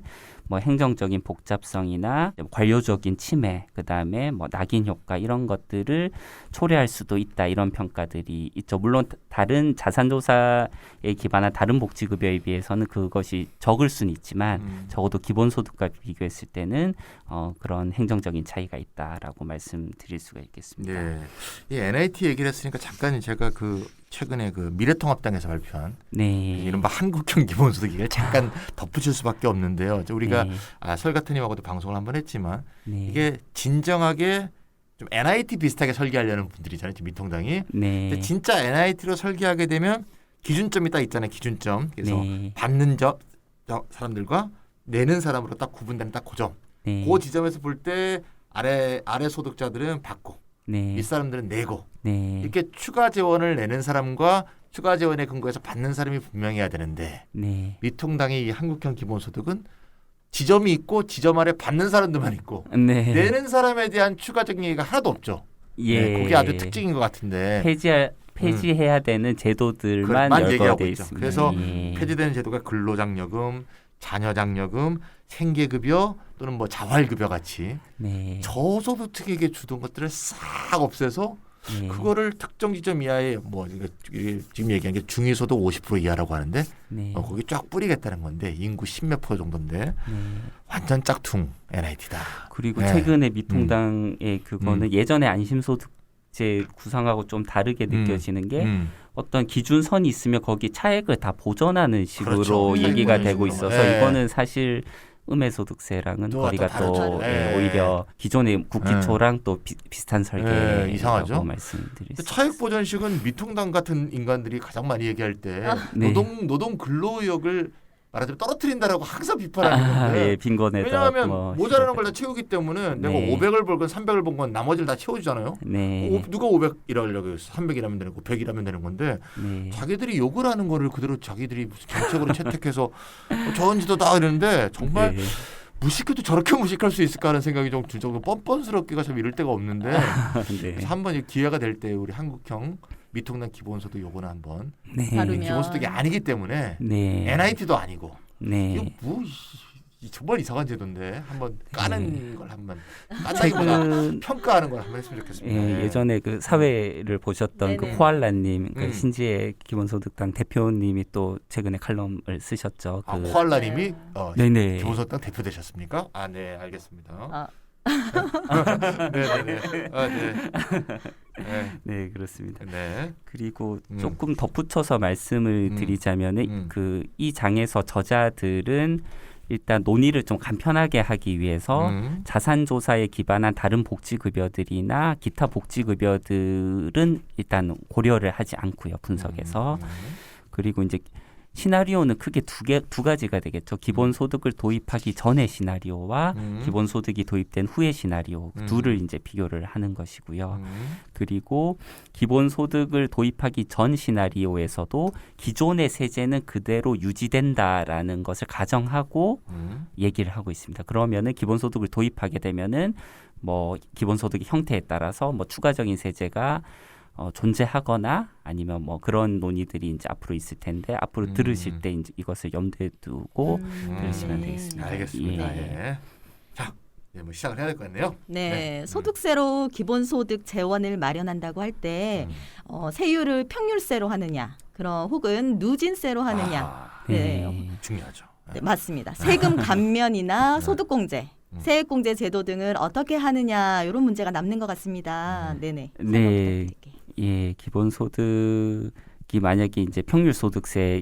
뭐 행정적인 복잡성이나 관료적인 침해, 그다음에 뭐 낙인 효과 이런 것들을 초래할 수도 있다, 이런 평가들이 있죠. 물론 다른 자산조사에 기반한 다른 복지급여에 비해서는 그것이 적을 수는 있지만 적어도 기본소득과 비교했을 때는 그런 행정적인 차이가 있다라고 말씀드릴 수가 있겠습니다. 네, 이 NIT 얘기를 했으니까 잠깐 제가 최근에 미래통합당에서 발표한 이른바 한국형 기본소득 얘기를 잠깐 덧붙일 수밖에 없는데요. 우리가 설가트님하고도 방송을 한번 했지만 이게 진정하게 좀 NIT 비슷하게 설계하려는 분들이잖아요. 지금 미통당이. 근데 진짜 NIT로 설계하게 되면 기준점이 딱 있잖아요. 기준점. 그래서 받는 사람들과 내는 사람으로 딱 구분되는 딱 그 점. 그 지점에서 볼 때 아래 소득자들은 받고 윗사람들은 내고 이렇게 추가 재원을 내는 사람과 추가 재원에 근거해서 받는 사람이 분명해야 되는데 미통당의 이 한국형 기본소득은 지점이 있고 지점 아래 받는 사람들만 있고 내는 사람에 대한 추가적인 얘기가 하나도 없죠. 그게 아주 특징인 것 같은데 폐지해야 되는 제도들만 열거돼 있습니다. 그래서 폐지되는 제도가 근로장려금, 자녀장려금, 생계급여 또는 뭐 자활급여 같이 저소득층에게 주던 것들을 싹 없애서 그거를 특정 지점 이하에 뭐 이게 지금 얘기한 게 중위소득 50% 이하라고 하는데 거기 쫙 뿌리겠다는 건데 인구 10몇 % 정도인데 완전 짝퉁 NIT다. 그리고 최근에 미통당의 그거는 예전에 안심소득제 구상하고 좀 다르게 느껴지는 게 어떤 기준선이 있으면 거기 차액을 다 보전하는 식으로 얘기가 되고 있어서 이거는 사실 음해소득세랑은 거리가 또 오히려 기존의 국기초랑 또 비슷한 설계라고 이상하죠? 말씀드릴 수 차액 보전식은 미통당 같은 인간들이 가장 많이 얘기할 때 노동 근로의욕을 말하자면 떨어뜨린다라고 항상 비판하는 건데 빈곤에다 왜냐하면 모자라는 걸 다 채우기 때문에 내가 500을 벌건 300을 벌건 나머지를 다 채워주잖아요. 누가 500 일하려고 해서 300 일하면 되는 거 100 일하면 되는 건데 자기들이 욕을 하는 거를 그대로 자기들이 무슨 정책으로 채택해서 저언지도다 이러는데 정말 무식해도 저렇게 무식할 수 있을까 하는 생각이 좀 들 정도 뻔뻔스럽기가 참 이럴 데가 없는데 그래서 한번 기회가 될 때 우리 한국형 미통당 기본소득 요거는 한번 기본소득이 아니기 때문에 NIT도 아니고 이거 뭐 정말 이상한 제도인데 한번 까는 걸 한번 까다기보다 평가하는 걸 한번 했으면 좋겠습니다. 예전에 그 사회를 보셨던 그 호알라님 그 신지혜 기본소득당 대표님이 또 최근에 칼럼을 쓰셨죠. 호알라님이 기본소득당 대표 되셨습니까? 네, 알겠습니다. 네, 그렇습니다. 그리고 조금 덧붙여서 말씀을 드리자면은 이 장에서 저자들은 일단 논의를 좀 간편하게 하기 위해서 자산조사에 기반한 다른 복지급여들이나 기타 복지급여들은 일단 고려를 하지 않고요, 분석에서. 그리고 이제 시나리오는 크게 두 가지가 되겠죠. 기본소득을 도입하기 전의 시나리오와 기본소득이 도입된 후의 시나리오 둘을 이제 비교를 하는 것이고요. 그리고 기본소득을 도입하기 전 시나리오에서도 기존의 세제는 그대로 유지된다라는 것을 가정하고 얘기를 하고 있습니다. 그러면은 기본소득을 도입하게 되면은 뭐 기본소득의 형태에 따라서 뭐 추가적인 세제가 존재하거나 아니면 뭐 그런 논의들이 이제 앞으로 있을 텐데 앞으로 들으실 때 이제 이것을 염두에 두고 들으시면 되겠습니다. 알겠습니다. 자, 뭐 시작을 해야 될 것 같네요. 소득세로 기본소득 재원을 마련한다고 할 때 세율을 평균세로 하느냐, 그럼 혹은 누진세로 하느냐, 중요하죠. 네, 맞습니다. 세금 감면이나 소득공제, 세액공제 제도 등을 어떻게 하느냐 이런 문제가 남는 것 같습니다. 네네. 네. 부탁드릴게요. 예, 기본소득이 만약에 이제 평균소득세에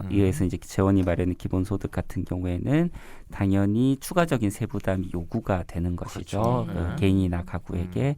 의해서 이제 재원이 마련된 기본소득 같은 경우에는 당연히 추가적인 세부담이 요구가 되는 것이죠. 그렇죠. 그 네. 개인이나 가구에게.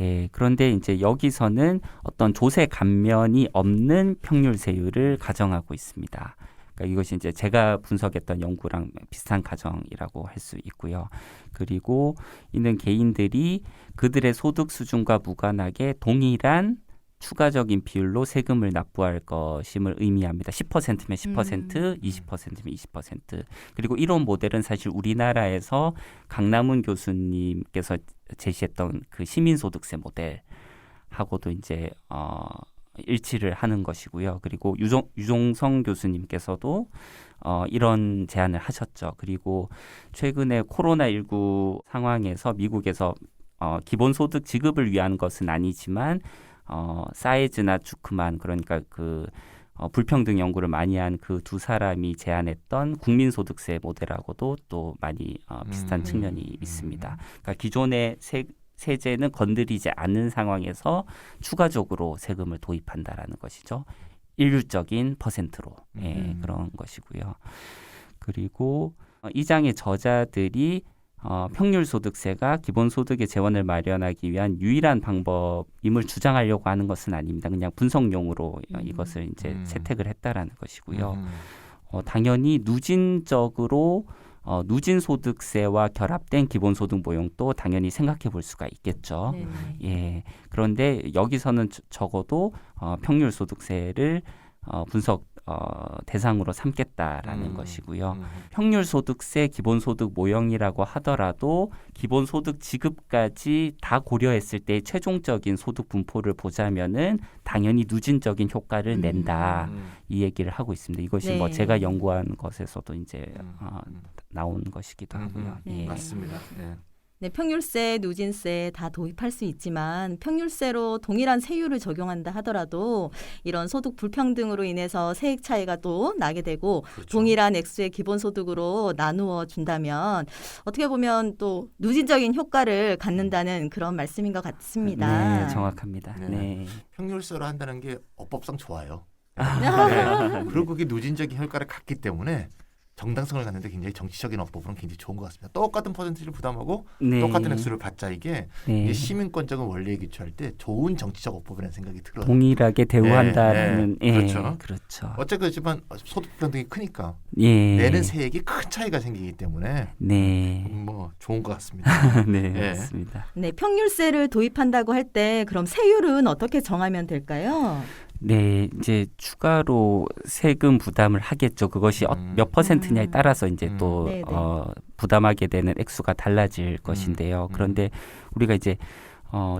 예, 그런데 이제 여기서는 어떤 조세 감면이 없는 평률세율을 가정하고 있습니다. 그러니까 이것이 이제 제가 분석했던 연구랑 비슷한 가정이라고 할 수 있고요. 그리고 이는 개인들이 그들의 소득 수준과 무관하게 동일한 추가적인 비율로 세금을 납부할 것임을 의미합니다. 10%면 10%, 20%면 20%. 그리고 이런 모델은 사실 우리나라에서 강남훈 교수님께서 제시했던 그 시민소득세 모델하고도 이제 일치를 하는 것이고요. 그리고 유종성 교수님께서도 이런 제안을 하셨죠. 그리고 최근에 코로나19 상황에서 미국에서 기본소득 지급을 위한 것은 아니지만 사이즈나 주크만 그러니까 그 불평등 연구를 많이 한 그 두 사람이 제안했던 국민소득세 모델하고도 또 많이 비슷한 측면이 있습니다. 그러니까 기존의 세제는 건드리지 않는 상황에서 추가적으로 세금을 도입한다라는 것이죠. 일률적인 퍼센트로 그런 것이고요. 그리고 이 장의 저자들이 평균소득세가 기본소득의 재원을 마련하기 위한 유일한 방법임을 주장하려고 하는 것은 아닙니다. 그냥 분석용으로 이것을 이제 채택을 했다라는 것이고요. 당연히 누진적으로 누진소득세와 결합된 기본소득 모형도 당연히 생각해 볼 수가 있겠죠. 네네. 예. 그런데 여기서는 적어도 평균소득세를 분석 대상으로 삼겠다라는 것이고요. 평균소득세 기본소득 모형이라고 하더라도 기본소득 지급까지 다 고려했을 때 최종적인 소득 분포를 보자면은 당연히 누진적인 효과를 낸다. 이 얘기를 하고 있습니다. 이것이 뭐 네. 제가 연구한 것에서도 이제 나온 것이기도 하고요. 네. 예. 맞습니다. 예. 네, 평균세, 누진세 다 도입할 수 있지만 평균세로 동일한 세율을 적용한다 하더라도 이런 소득 불평등으로 인해서 세액 차이가 또 나게 되고 그렇죠. 동일한 액수의 기본소득으로 나누어 준다면 어떻게 보면 또 누진적인 효과를 갖는다는 그런 말씀인 것 같습니다. 네, 정확합니다. 네. 네. 평균세로 한다는 게 법법상 좋아요. 네. 그리고 그게 누진적인 효과를 갖기 때문에 정당성을 갖는데 굉장히 정치적인 어법으로는 굉장히 좋은 것 같습니다. 똑같은 퍼센티지를 부담하고 네. 똑같은 액수를 받자 이게 네. 시민권적인 원리에 기초할 때 좋은 정치적 어법이라는 생각이 들어요. 동일하게 대우한다는 네, 그렇죠. 그렇죠. 어쨌든 소득 불평등이 크니까 예. 내는 세액이 큰 차이가 생기기 때문에 네. 뭐 좋은 것 같습니다. 네, 예. 맞습니다. 네, 평균세를 도입한다고 할 때 그럼 세율은 어떻게 정하면 될까요? 네, 이제 추가로 세금 부담을 하겠죠. 그것이 몇 퍼센트냐에 따라서 이제 또 네네. 부담하게 되는 액수가 달라질 것인데요. 그런데 우리가 이제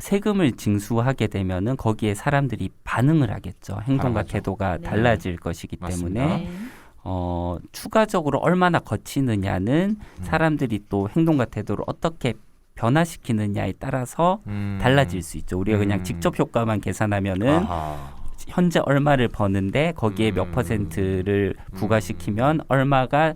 세금을 징수하게 되면은 거기에 사람들이 반응을 하겠죠. 행동과 반응하죠. 태도가 네. 달라질 것이기 맞습니다. 때문에 네. 추가적으로 얼마나 거치느냐는 사람들이 또 행동과 태도를 어떻게 변화시키느냐에 따라서 달라질 수 있죠. 우리가 그냥 직접 효과만 계산하면은 아하. 현재 얼마를 버는데 거기에 몇 퍼센트를 부과시키면 얼마가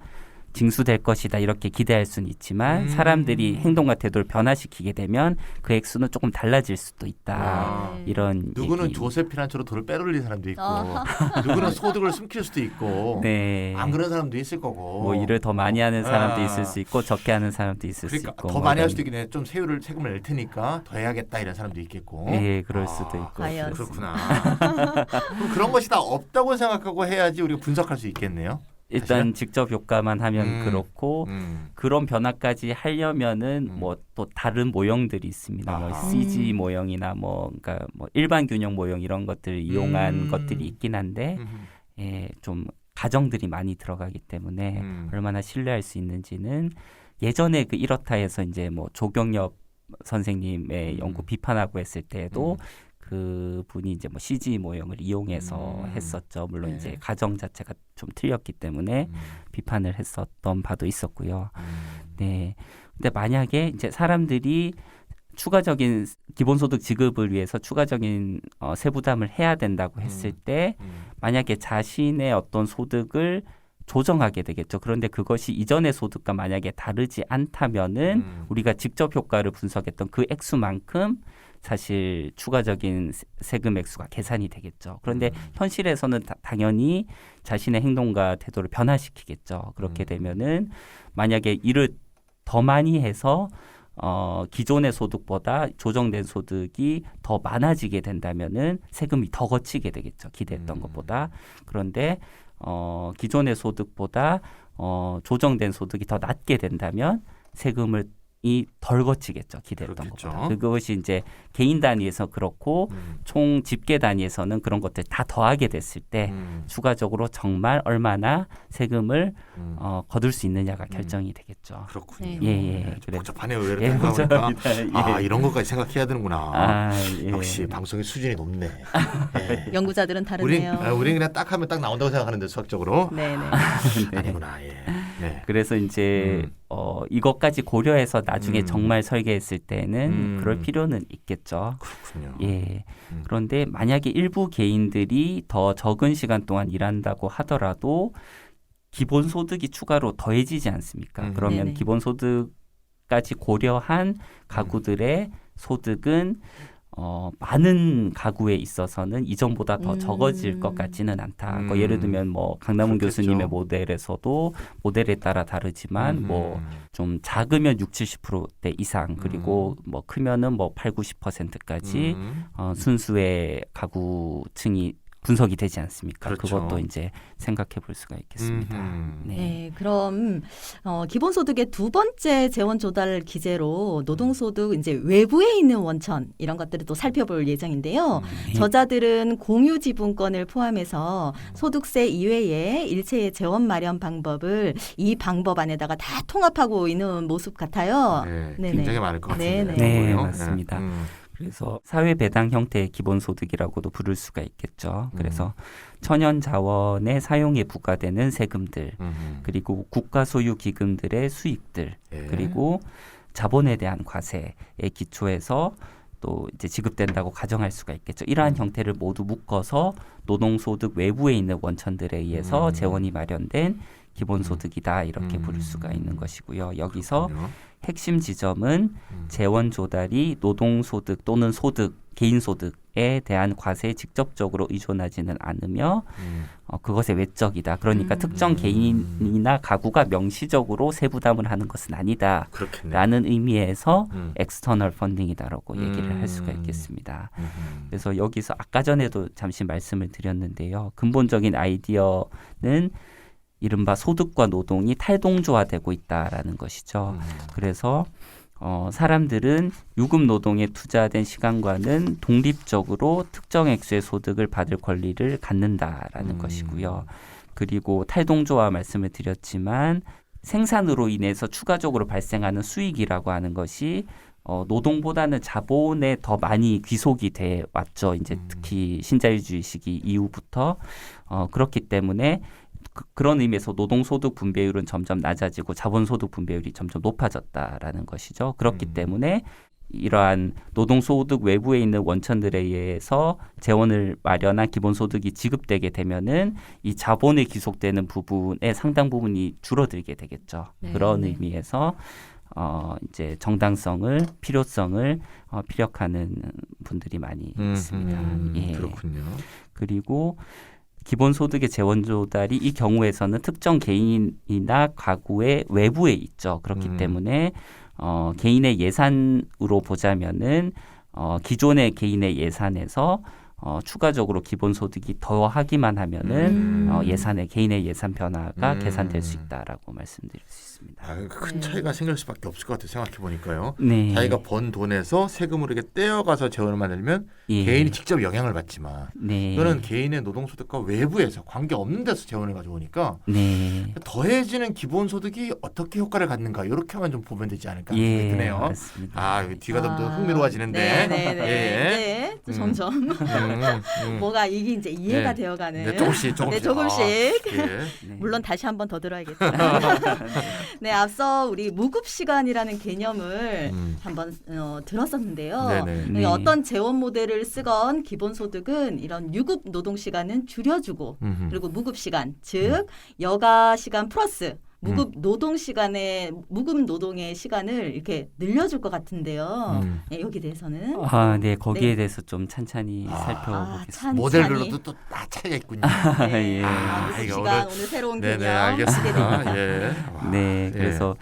징수될 것이다 이렇게 기대할 수는 있지만 사람들이 행동과 태도를 변화시키게 되면 그 액수는 조금 달라질 수도 있다. 네. 이런 누구는 얘기. 조세 피난처로 돈을 빼돌리는 사람도 있고 어. 누구는 소득을 숨길 수도 있고 네. 안 그런 사람도 있을 거고 뭐 일을 더 많이 하는 사람도 아. 있을 수 있고 적게 하는 사람도 있을 수 그러니까 있고 더 뭐 많이 할 이런- 수도 있긴 해. 좀 세금을 낼 테니까 더 해야겠다 이런 사람도 있겠고. 예, 그럴 수도 있고. 과연. 그렇구나. 그럼 그런 것이 다 없다고 생각하고 해야지 우리가 분석할 수 있겠네요. 일단 사실은? 직접 효과만 하면 음. 그렇고 음. 그런 변화까지 하려면은 뭐 또 다른 모형들이 있습니다. 뭐 아하. CG 모형이나 뭐 그러니까 뭐 일반 균형 모형 이런 것들을 이용한 것들이 있긴 한데 예, 좀 가정들이 많이 들어가기 때문에 얼마나 신뢰할 수 있는지는 예전에 그 이렇다 해서 이제 뭐 조경엽 선생님의 연구 비판하고 했을 때에도 그 분이 이제 뭐 CG 모형을 이용해서 했었죠. 물론 네. 이제 가정 자체가 좀 틀렸기 때문에 비판을 했었던 바도 있었고요. 네. 근데 만약에 이제 사람들이 추가적인 기본소득 지급을 위해서 추가적인 세부담을 해야 된다고 했을 때 만약에 자신의 어떤 소득을 조정하게 되겠죠. 그런데 그것이 이전의 소득과 만약에 다르지 않다면은 우리가 직접 효과를 분석했던 그 액수만큼 사실 추가적인 세금 액수가 계산이 되겠죠. 그런데 현실에서는 당연히 자신의 행동과 태도를 변화시키겠죠. 그렇게 되면은 만약에 일을 더 많이 해서 기존의 소득보다 조정된 소득이 더 많아지게 된다면은 세금이 더 거치게 되겠죠. 기대했던 것보다. 그런데 기존의 소득보다 조정된 소득이 더 낮게 된다면 세금을 이 덜 거치겠죠. 기대했던 그렇겠죠. 것보다. 그것이 이제 개인 단위에서 그렇고 총 집계 단위에서는 그런 것들 다 더하게 됐을 때 추가적으로 정말 얼마나 세금을 거둘 수 있느냐가 결정이 되겠죠. 그렇군요. 예. 좀 복잡하네요. 왜 이렇게 예, 생각하니까. 복잡합니다. 예. 이런 것까지 생각해야 되는구나. 예. 역시 방송의 수준이 높네. 예. 연구자들은 다르네요. 우리 그냥 딱 하면 딱 나온다고 생각하는데 수학적으로 네네. 아니구나. 예. 네. 그래서 이제 이것까지 고려해서 나중에 정말 설계했을 때는 그럴 필요는 있겠죠. 그렇군요. 예. 그런데 만약에 일부 개인들이 더 적은 시간 동안 일한다고 하더라도 기본소득이 추가로 더해지지 않습니까? 그러면 네네. 기본소득까지 고려한 가구들의 소득은 많은 가구에 있어서는 이전보다 더 적어질 것 같지는 않다. 예를 들면 뭐 강남훈 그렇겠죠. 교수님의 모델에서도 모델에 따라 다르지만 뭐 좀 작으면 60-70%대 이상 그리고 뭐 크면은 뭐 80-90%까지 순수의 가구층이 분석이 되지 않습니까? 그렇죠. 그것도 이제 생각해 볼 수가 있겠습니다. 네, 그럼 기본소득의 두 번째 재원 조달 기제로 노동소득 이제 외부에 있는 원천 이런 것들을 또 살펴볼 예정인데요. 저자들은 공유 지분권을 포함해서 소득세 이외의 일체의 재원 마련 방법을 이 방법 안에다가 다 통합하고 있는 모습 같아요. 네, 네네. 굉장히 많을 것 같은데. 네네. 네, 그거요? 맞습니다. 그래서 사회 배당 형태의 기본소득이라고도 부를 수가 있겠죠. 그래서 천연 자원의 사용에 부과되는 세금들, 그리고 국가 소유 기금들의 수익들, 예. 그리고 자본에 대한 과세에 기초해서 또 이제 지급된다고 가정할 수가 있겠죠. 이러한 형태를 모두 묶어서 노동소득 외부에 있는 원천들에 의해서 재원이 마련된 기본소득이다 이렇게 부를 수가 있는 것이고요. 여기서 그렇군요. 핵심 지점은 재원 조달이 노동소득 또는 개인소득에 대한 과세에 직접적으로 의존하지는 않으며 그것의 외적이다. 그러니까 특정 개인이나 가구가 명시적으로 세부담을 하는 것은 아니다. 그렇겠네. 라는 의미에서 엑스터널 펀딩이다라고 얘기를 할 수가 있겠습니다. 그래서 여기서 아까 전에도 잠시 말씀을 드렸는데요. 근본적인 아이디어는 이른바 소득과 노동이 탈동조화되고 있다라는 것이죠. 그래서 사람들은 유급 노동에 투자된 시간과는 독립적으로 특정 액수의 소득을 받을 권리를 갖는다라는 것이고요. 그리고 탈동조화 말씀을 드렸지만 생산으로 인해서 추가적으로 발생하는 수익이라고 하는 것이 노동보다는 자본에 더 많이 귀속이 돼 왔죠. 이제 특히 신자유주의 시기 이후부터 그렇기 때문에 그런 의미에서 노동소득 분배율은 점점 낮아지고 자본소득 분배율이 점점 높아졌다라는 것이죠. 그렇기 때문에 이러한 노동소득 외부에 있는 원천들에 의해서 재원을 마련한 기본소득이 지급되게 되면은 이 자본에 귀속되는 부분의 상당 부분이 줄어들게 되겠죠. 네. 그런 의미에서 이제 정당성을 필요성을 피력하는 분들이 많이 있습니다. 예. 그렇군요. 그리고 기본소득의 재원 조달이 이 경우에서는 특정 개인이나 가구의 외부에 있죠. 그렇기 때문에 개인의 예산으로 보자면은 기존의 개인의 예산에서 추가적으로 기본소득이 더하기만 하면은 개인의 예산 변화가 계산될 수 있다라고 말씀드릴 수 있습니다. 큰 차이가 생길 수밖에 없을 것 같아요. 생각해 보니까요. 네. 자기가 번 돈에서 세금으로 이렇게 떼어가서 재원을 만들면 예. 개인이 직접 영향을 받지만 네. 이거는 개인의 노동소득과 외부에서 관계 없는 데서 재원을 가져오니까 네. 더해지는 기본소득이 어떻게 효과를 갖는가 이렇게만 좀 보면 되지 않을까 생각이 예, 드네요. 맞습니다. 여기 뒤가 좀 더 흥미로워지는데. 네네네. 예. 네. 점점 뭐가 이게 이제 이해가 네. 되어가는. 네, 조금씩. 네, 조금씩. 예. 네. 물론 다시 한번 더 들어야겠죠. 네, 앞서 우리 무급 시간이라는 개념을 한번 들었었는데요. 네네. 네. 어떤 재원 모델을 쓰건 기본소득은 이런 유급 노동 시간은 줄여주고 그리고 무급 시간, 즉 여가 시간 플러스 무급 노동 시간에 무급 노동의 시간을 이렇게 늘려줄 것 같은데요. 네, 여기 대해서는 네, 거기에 네. 대해서 좀 찬찬히 살펴보겠습니다. 찬찬히. 모델별로도 또 다 차이가 있군요. 네. 예. 무급 이거 시간 오늘 새로운 네네, 개념 알겠습니다. 기대됩니다. 예. 와, 네, 예. 그래서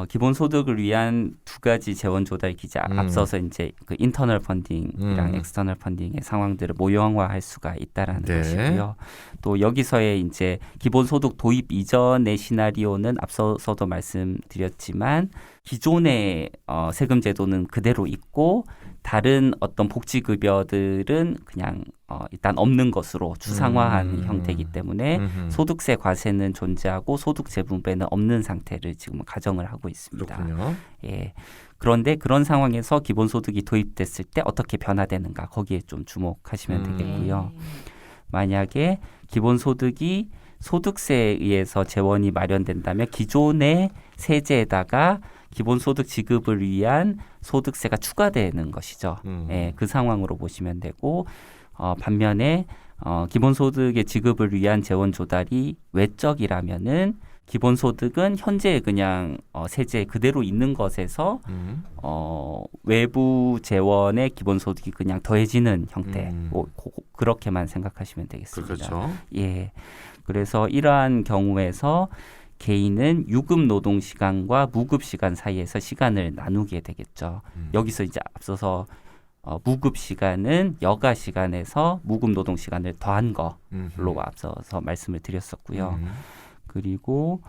기본소득을 위한 두 가지 재원 조달 기제 앞서서 이제 그 인터널 펀딩이랑 엑스터널 펀딩의 상황들을 모형화할 수가 있다라는 네. 것이고요. 또 여기서의 이제 기본소득 도입 이전의 시나리오는 앞서서도 말씀드렸지만 기존의 세금 제도는 그대로 있고 다른 어떤 복지급여들은 그냥 일단 없는 것으로 추상화한 형태이기 때문에 소득세 과세는 존재하고 소득 재분배는 없는 상태를 지금 가정을 하고 있습니다. 그렇군요. 예. 그런데 그런 상황에서 기본소득이 도입됐을 때 어떻게 변화되는가 거기에 좀 주목하시면 되겠고요. 만약에 기본소득이 소득세에 의해서 재원이 마련된다면 기존의 세제에다가 기본소득 지급을 위한 소득세가 추가되는 것이죠. 예, 그 상황으로 보시면 되고 반면에 기본소득의 지급을 위한 재원 조달이 외적이라면은 기본소득은 현재 그냥 세제 그대로 있는 것에서 외부 재원의 기본소득이 그냥 더해지는 형태 그렇게만 생각하시면 되겠습니다. 그렇죠. 예, 그래서 이러한 경우에서 개인은 유급 노동 시간과 무급 시간 사이에서 시간을 나누게 되겠죠. 여기서 이제 앞서서 무급 시간은 여가 시간에서 무급 노동 시간을 더한 걸로 앞서서 말씀을 드렸었고요. 그리고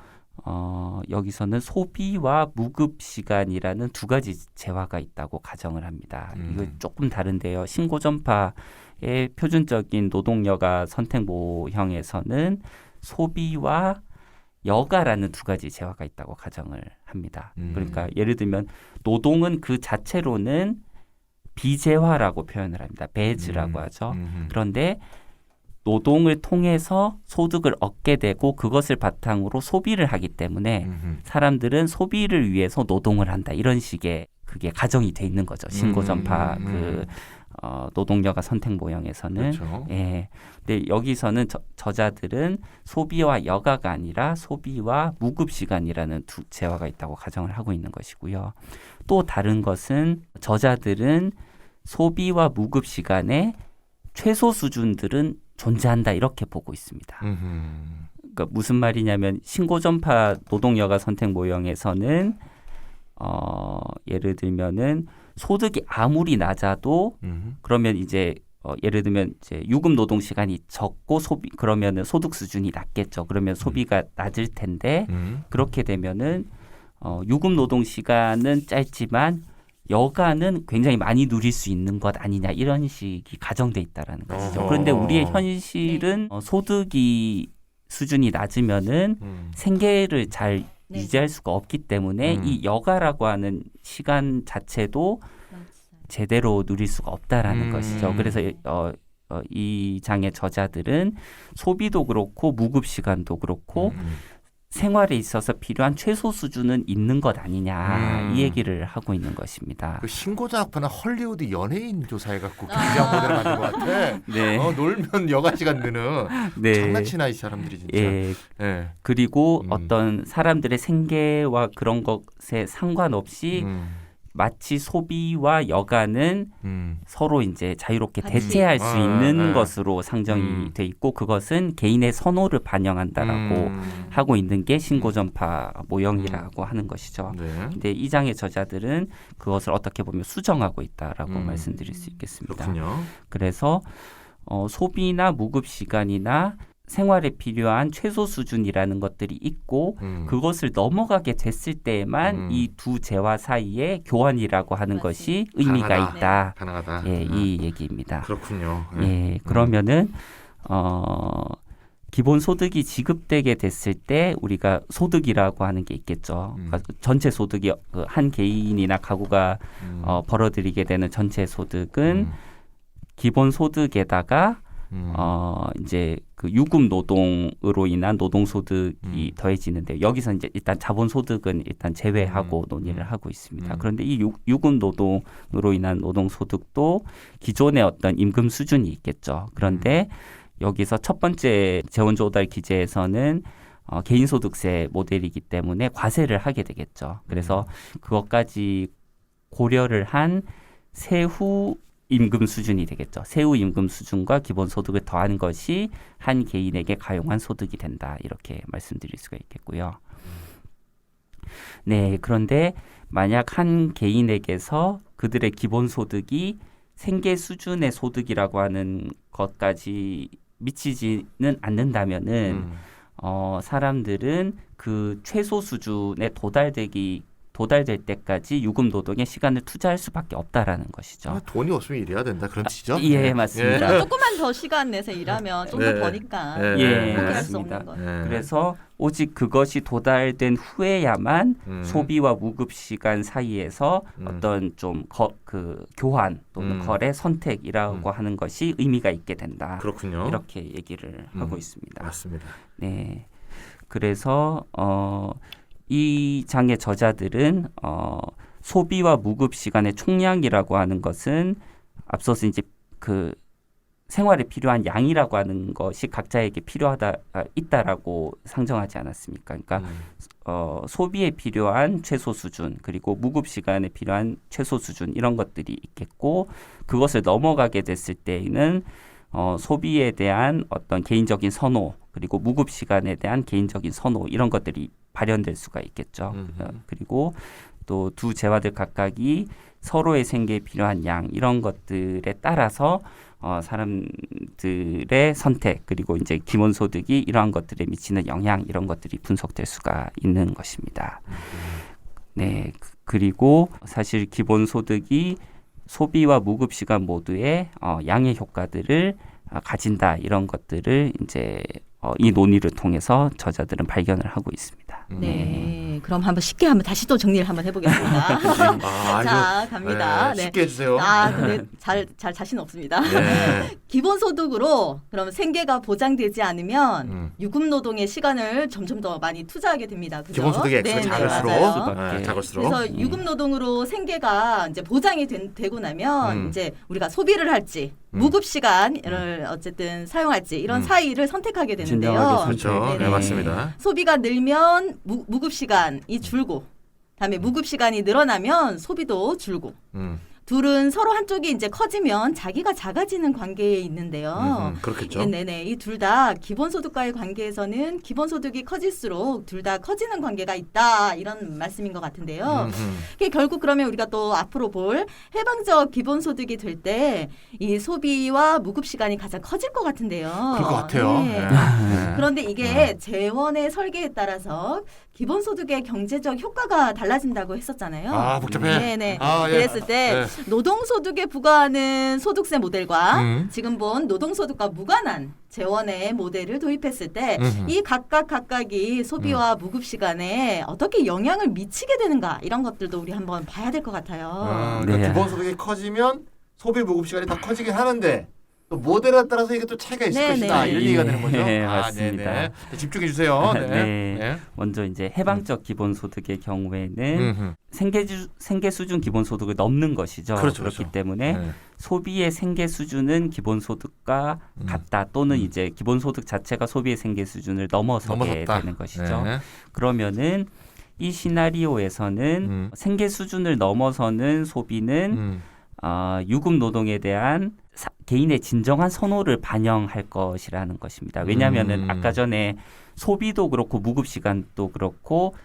여기서는 소비와 무급 시간이라는 두 가지 재화가 있다고 가정을 합니다. 이거 조금 다른데요. 신고전파의 표준적인 노동여가 선택 모형에서는 소비와 여가라는 두 가지 재화가 있다고 가정을 합니다. 그러니까 예를 들면 노동은 그 자체로는 비재화라고 표현을 합니다. 배즈라고 하죠. 그런데 노동을 통해서 소득을 얻게 되고 그것을 바탕으로 소비를 하기 때문에 사람들은 소비를 위해서 노동을 한다. 이런 식의 그게 가정이 돼 있는 거죠. 신고전파 노동여가 선택 모형에서는. 그렇죠. 예. 근데 여기서는 저자들은 소비와 여가가 아니라 소비와 무급 시간이라는 두 재화가 있다고 가정을 하고 있는 것이고요. 또 다른 것은 저자들은 소비와 무급 시간의 최소 수준들은 존재한다 이렇게 보고 있습니다. 그러니까 무슨 말이냐면 신고전파 노동여가 선택 모형에서는 예를 들면은 소득이 아무리 낮아도 그러면 이제 예를 들면 이제 유급 노동 시간이 적고 소비 그러면은 소득 수준이 낮겠죠. 그러면 소비가 낮을 텐데 그렇게 되면은 유급 노동 시간은 짧지만 여가는 굉장히 많이 누릴 수 있는 것 아니냐 이런 식이 가정돼 있다라는 것이죠. 그런데 우리의 현실은 소득이 수준이 낮으면은 생계를 잘 유지할 수가 없기 때문에 이 여가라고 하는 시간 자체도 제대로 누릴 수가 없다라는 것이죠. 그래서 이 장의 저자들은 소비도 그렇고 무급 시간도 그렇고 생활에 있어서 필요한 최소 수준은 있는 것 아니냐 이 얘기를 하고 있는 것입니다. 그 신고전파는 헐리우드 연예인 조사해갖고 기장 모델을 만든 것 같아. 네. 놀면 여가 시간 드는 네. 장난치나 이 사람들이 진짜. 예. 예. 그리고 어떤 사람들의 생계와 그런 것에 상관없이 마치 소비와 여가는 서로 이제 자유롭게 같이. 대체할 수 있는 네. 것으로 상정이 돼 있고 그것은 개인의 선호를 반영한다라고 하고 있는 게 신고전파 모형이라고 하는 것이죠. 네. 근데 이 장의 저자들은 그것을 어떻게 보면 수정하고 있다라고 말씀드릴 수 있겠습니다. 그렇군요. 그래서 소비나 무급 시간이나 생활에 필요한 최소 수준이라는 것들이 있고 그것을 넘어가게 됐을 때에만 이 두 재화 사이에 교환이라고 하는 맞아요. 것이 의미가 가능하다. 있다. 가능하다. 예, 이 얘기입니다. 그렇군요. 예, 그러면은 기본 소득이 지급되게 됐을 때 우리가 소득이라고 하는 게 있겠죠. 그러니까 전체 소득이 한 개인이나 가구가 벌어들이게 되는 전체 소득은 기본소득에다가 이제 그 유급 노동으로 인한 노동소득이 더해지는데 여기서 이제 일단 자본소득은 일단 제외하고 논의를 하고 있습니다. 그런데 이 유급 노동으로 인한 노동소득도 기존의 어떤 임금 수준이 있겠죠. 그런데 여기서 첫 번째 재원조달 기제에서는 개인소득세 모델이기 때문에 과세를 하게 되겠죠. 그래서 그것까지 고려를 한 세후 임금 수준이 되겠죠. 세후 임금 수준과 기본소득을 더한 것이 한 개인에게 가용한 소득이 된다. 이렇게 말씀드릴 수가 있겠고요. 네, 그런데 만약 한 개인에게서 그들의 기본소득이 생계 수준의 소득이라고 하는 것까지 미치지는 않는다면은 사람들은 그 최소 수준에 도달될 때까지 유급 노동에 시간을 투자할 수밖에 없다라는 것이죠. 돈이 없으면 일해야 된다 그런 뜻이죠? 예, 맞습니다. 조금만 더 시간 내서 일하면 좀 더 버니까 예, 포기할 수 맞습니다. 없는 거예요. 그래서 오직 그것이 도달된 후에야만 소비와 무급 시간 사이에서 어떤 좀 교환 또는 거래 선택이라고 하는 것이 의미가 있게 된다. 그렇군요. 이렇게 얘기를 하고 있습니다. 맞습니다. 네, 그래서 이 장의 저자들은 소비와 무급 시간의 총량이라고 하는 것은 앞서서 이제 그 생활에 필요한 양이라고 하는 것이 각자에게 있다라고 상정하지 않았습니까? 그러니까 소비에 필요한 최소 수준 그리고 무급 시간에 필요한 최소 수준 이런 것들이 있겠고 그것을 넘어가게 됐을 때에는 소비에 대한 어떤 개인적인 선호 그리고 무급 시간에 대한 개인적인 선호 이런 것들이 발현될 수가 있겠죠. 그리고 또 두 재화들 각각이 서로의 생계에 필요한 양 이런 것들에 따라서 사람들의 선택 그리고 이제 기본소득이 이러한 것들에 미치는 영향 이런 것들이 분석될 수가 있는 것입니다. 네, 그리고 사실 기본소득이 소비와 무급 시간 모두의 양의 효과들을 가진다 이런 것들을 이제 이 논의를 통해서 저자들은 발견을 하고 있습니다. 네, 그럼 한번 쉽게 다시 또 정리를 한번 해보겠습니다. 자, 갑니다. 네, 쉽게 해주세요. 근데 잘 자신 없습니다. 네. 기본소득으로 그럼 생계가 보장되지 않으면 유급노동의 시간을 점점 더 많이 투자하게 됩니다. 그죠? 기본소득이 액수가 맞아요. 작을수록. 그래서 유급노동으로 생계가 이제 보장이 되고 나면 이제 우리가 소비를 할지 무급 시간을 어쨌든 사용할지 이런 사이를 선택하게 되는데요. 그렇죠. 네, 맞습니다. 소비가 늘면 무급 시간이 줄고, 다음에 무급 시간이 늘어나면 소비도 줄고. 둘은 서로 한쪽이 이제 커지면 자기가 작아지는 관계에 있는데요. 그렇겠죠. 네네. 이 둘 다 기본소득과의 관계에서는 기본소득이 커질수록 둘 다 커지는 관계가 있다. 이런 말씀인 것 같은데요. 이게 결국 그러면 우리가 또 앞으로 볼 해방적 기본소득이 될 때 이 소비와 무급 시간이 가장 커질 것 같은데요. 그럴 것 같아요. 네. 네. 그런데 이게 재원의 설계에 따라서 기본소득의 경제적 효과가 달라진다고 했었잖아요. 복잡해. 네네. 예. 그랬을 때 노동소득에 부과하는 소득세 모델과 지금 본 노동소득과 무관한 재원의 모델을 도입했을 때 이 각각이 소비와 무급 시간에 어떻게 영향을 미치게 되는가 이런 것들도 우리 한번 봐야 될 것 같아요. 그러니까 기본소득이 커지면 소비 무급 시간이 더 커지긴 하는데 또 모델에 따라서 이게 또 차이가 있을 것이다 이런 얘기가 되는 거죠. 네, 맞습니다. 네네. 집중해 주세요. 네. 먼저 이제 해방적 기본소득의 경우에는 생계 수준 기본소득을 넘는 것이죠. 그렇기 때문에 소비의 생계 수준은 기본소득과 같다 또는 이제 기본소득 자체가 소비의 생계 수준을 넘어서게 되는 것이죠. 그러면은 이 시나리오에서는 생계 수준을 넘어서는 소비는 유급 노동에 대한 개인의 진정한 선호를 반영할 것이라는 것입니다. 왜냐하면은 아까 전에 소비도 그렇고 무급 시간도 그렇고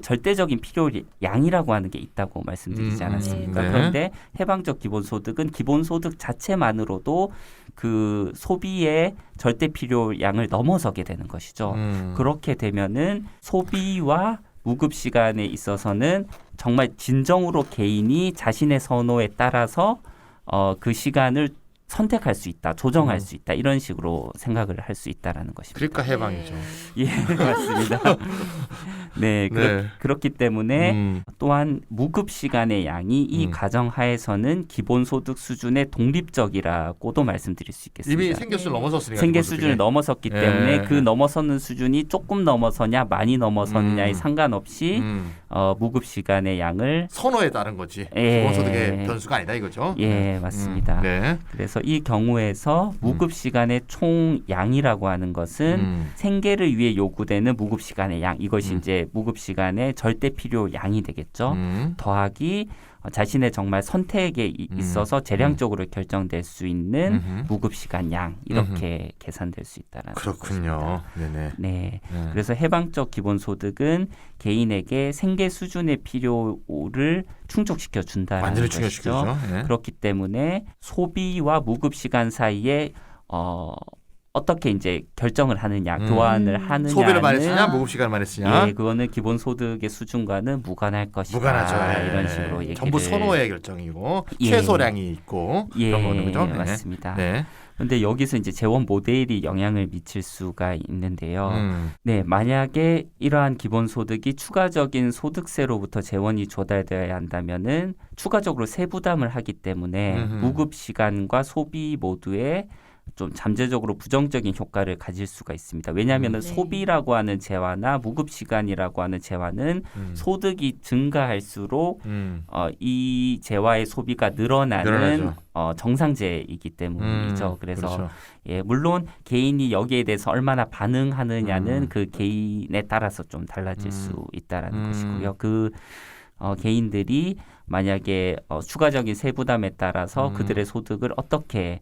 절대적인 필요량이라고 하는 게 있다고 말씀드리지 않았습니까? 그런데 해방적 기본소득은 기본소득 자체만으로도 그 소비의 절대 필요량을 넘어서게 되는 것이죠. 그렇게 되면은 소비와 무급 시간에 있어서는 정말 진정으로 개인이 자신의 선호에 따라서 그 시간을 선택할 수 있다, 조정할 수 있다 이런 식으로 생각을 할 수 있다라는 것입니다. 그러니까 해방이죠. 예, 맞습니다. 네, 네. 그렇기 때문에 또한 무급 시간의 양이 이 가정 하에서는 기본소득 수준의 독립적이라고도 말씀드릴 수 있겠습니다. 이미 생계 수준을 넘어섰으니까. 생계 기본 수준을 소득이. 넘어섰기 네. 때문에 그 넘어서는 수준이 조금 넘어서냐 많이 넘어서느냐에 상관없이 무급 시간의 양을 선호에 따른 거지. 예. 기본소득의 변수가 아니다 이거죠. 예, 맞습니다. 네. 그래서 이 경우에서 무급 시간의 총 양이라고 하는 것은 생계를 위해 요구되는 무급 시간의 양, 이것이 이제 무급 시간의 절대 필요 양이 되겠죠. 더하기 자신의 정말 선택에 있어서 재량적으로 결정될 수 있는 무급 시간 양, 이렇게 계산될 수 있다라는 그렇군요. 것입니다. 네네. 네. 그래서 해방적 기본소득은 개인에게 생계 수준의 필요를 충족시켜 준다라는 완전히 것이죠. 충족시켜주죠. 네. 그렇기 때문에 소비와 무급 시간 사이에 어떻게 이제 결정을 하느냐, 교환을 하느냐는 소비를 많이 쓰냐, 무급 시간을 많이 쓰냐. 예, 그거는 기본소득의 수준과는 무관할 것이다. 무관하죠. 예. 이런 식으로 얘기를 전부 선호의 결정이고 예. 최소량이 있고 예, 그런 거는 그죠? 네. 맞습니다. 네. 그런데 여기서 이제 재원 모델이 영향을 미칠 수가 있는데요. 네, 만약에 이러한 기본소득이 추가적인 소득세로부터 재원이 조달되어야 한다면은 추가적으로 세부담을 하기 때문에 무급 시간과 소비 모두에 좀 잠재적으로 부정적인 효과를 가질 수가 있습니다. 왜냐하면 네. 소비라고 하는 재화나 무급 시간이라고 하는 재화는 소득이 증가할수록 이 재화의 소비가 늘어나는 정상제이기 때문이죠. 그래서 그렇죠. 예, 물론 개인이 여기에 대해서 얼마나 반응하느냐는 그 개인에 따라서 좀 달라질 수 있다라는 것이고요. 그 개인들이 만약에 추가적인 세부담에 따라서 그들의 소득을 어떻게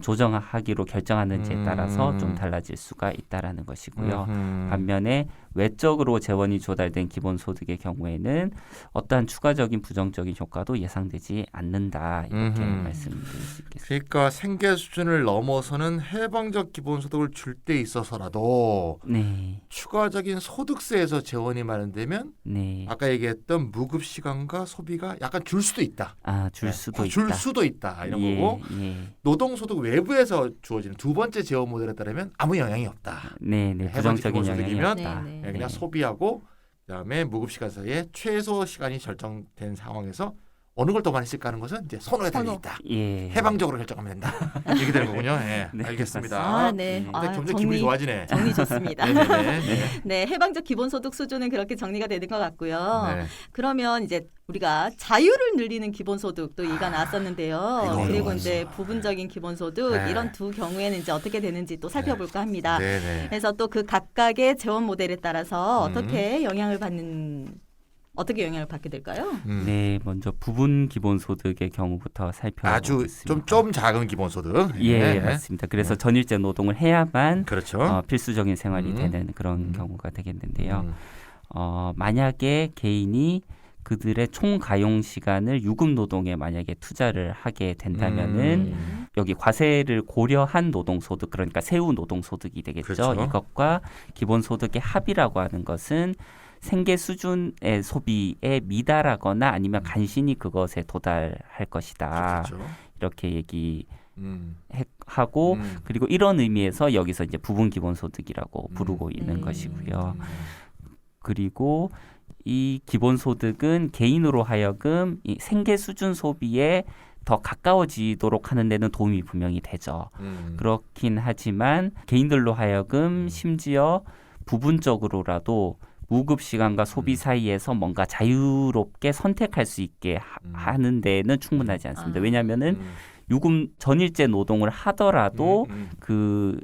조정하기로 결정하는지에 따라서 좀 달라질 수가 있다라는 것이고요. 반면에 외적으로 재원이 조달된 기본소득의 경우에는 어떠한 추가적인 부정적인 효과도 예상되지 않는다 이렇게 말씀드릴 수 있겠습니다. 그러니까 생계 수준을 넘어서는 해방적 기본소득을 줄 때 있어서라도 네, 추가적인 소득세에서 재원이 마련되면 네, 아까 얘기했던 무급 시간과 소비가 약간 줄 수도 있다. 줄 수도 있다. 줄 수도 있다 이런 예, 거고 예. 노동소득 외부에서 주어지는 두 번째 재원 모델에 따르면 아무 영향이 없다. 네, 네, 해방적 부정적인 영향이 기본소득이면 없다. 네, 네. 그냥 소비하고 그다음에 무급 시간 사이에 최소 시간이 결정된 상황에서 어느 걸 더 많이 쓸까 하는 것은 이제 선호에 달려 있다. 예. 해방적으로 결정하면 된다. 이렇게 되는 거군요. 네, 네, 알겠습니다. 아, 네. 네. 근데 점점 기분이 좋아지네. 정리 좋습니다. 네네네. 네, 해방적 기본소득 수준은 그렇게 정리가 되는 것 같고요. 네. 그러면 이제 우리가 자유를 늘리는 기본소득도 얘기가 나왔었는데요. 이거 그리고 어려웠어. 이제 부분적인 기본소득 네. 이런 두 경우에는 이제 어떻게 되는지 또 살펴볼까 합니다. 네네. 그래서 또 그 각각의 재원 모델에 따라서 어떻게 영향을 받게 될까요? 네, 먼저 부분 기본소득의 경우부터 아주 살펴보겠습니다. 좀 작은 기본소득. 예, 네. 맞습니다. 그래서 전일제 노동을 해야만 그렇죠. 필수적인 생활이 되는 그런 경우가 되겠는데요. 만약에 개인이 그들의 총 가용 시간을 유급 노동에 만약에 투자를 하게 된다면은 여기 과세를 고려한 노동소득, 그러니까 세후 노동소득이 되겠죠. 그렇죠. 이것과 기본소득의 합이라고 하는 것은 생계 수준의 소비에 미달하거나 아니면 간신히 그것에 도달할 것이다. 그렇죠. 이렇게 얘기하고 음. 그리고 이런 의미에서 여기서 이제 부분 기본소득이라고 부르고 있는 것이고요. 그리고 이 기본소득은 개인으로 하여금 이 생계 수준 소비에 더 가까워지도록 하는 데는 도움이 분명히 되죠. 그렇긴 하지만 개인들로 하여금 심지어 부분적으로라도 무급 시간과 소비 사이에서 뭔가 자유롭게 선택할 수 있게 하는 데는 충분하지 않습니다. 왜냐하면은 유급 전일제 노동을 하더라도 그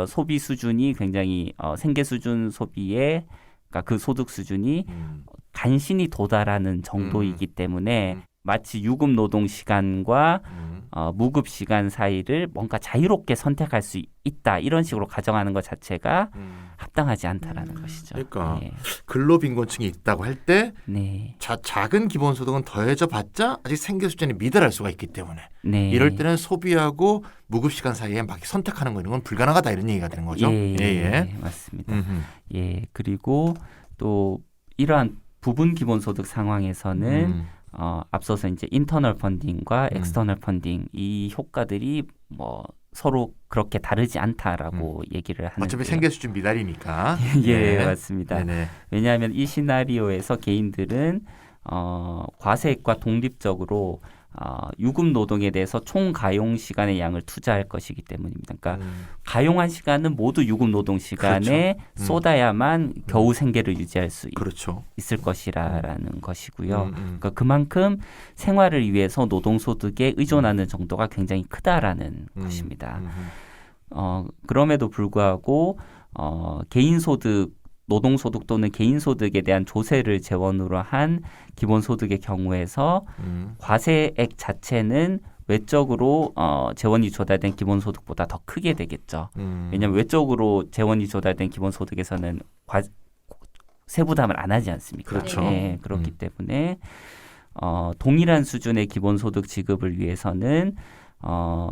소비 수준이 굉장히 생계 수준 소비에 그러니까 그 소득 수준이 간신히 도달하는 정도이기 때문에 마치 유급 노동 시간과 무급 시간 사이를 뭔가 자유롭게 선택할 수 있다 이런 식으로 가정하는 것 자체가 합당하지 않다라는 것이죠. 그러니까 네. 근로빈곤층이 있다고 할 때 네. 작은 기본소득은 더해져 봤자 아직 생계 수준이 미달할 수가 있기 때문에 네. 이럴 때는 소비하고 무급 시간 사이에 막 선택하는 거 이런 건 불가능하다 이런 얘기가 되는 거죠. 예, 맞습니다. 예, 그리고 또 이러한 부분 기본소득 상황에서는 앞서서 이제 인터널 펀딩과 엑스터널 펀딩 이 효과들이 뭐 서로 그렇게 다르지 않다라고 얘기를 하는데요. 어차피 생계 수준 미달이니까. 예, 네. 맞습니다. 네네. 왜냐하면 이 시나리오에서 개인들은 과세액과 독립적으로 유급 노동에 대해서 총 가용 시간의 양을 투자할 것이기 때문입니다. 그러니까 가용한 시간은 모두 유급 노동 시간에 그렇죠. 쏟아야만 겨우 생계를 유지할 수 그렇죠. 있을 것이라는 것이고요. 음. 그러니까 그만큼 생활을 위해서 노동소득에 의존하는 정도가 굉장히 크다라는 것입니다. 그럼에도 불구하고 개인소득, 노동소득 또는 개인소득에 대한 조세를 재원으로 한 기본소득의 경우에서 과세액 자체는 외적으로 재원이 조달된 기본소득보다 더 크게 되겠죠. 왜냐하면 외적으로 재원이 조달된 기본소득에서는 세부담을 안 하지 않습니까? 그렇죠. 네, 그렇기 때문에 동일한 수준의 기본소득 지급을 위해서는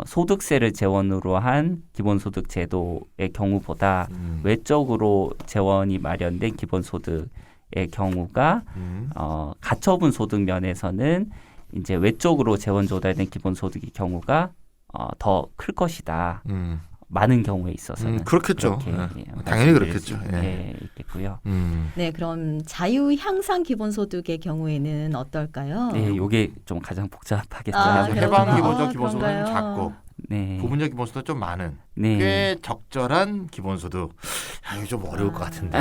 소득세를 재원으로 한 기본소득 제도의 경우보다 외적으로 재원이 마련된 기본소득의 경우가 가처분 소득 면에서는 이제 외적으로 재원 조달된 기본소득의 경우가 더 클 것이다. 많은 경우에 있어서는 그렇겠죠. 그렇게, 예. 당연히 그렇겠죠. 있겠고요. 네, 그럼 자유 향상 기본소득의 경우에는 어떨까요? 네, 이게 좀 가장 복잡하겠죠. 해방 그렇구나. 기본적 기본소득은 그런가요? 작고 네, 부분적 기본소득은 좀 많은 네, 꽤 적절한 기본소득. 이게 좀 어려울 것 같은데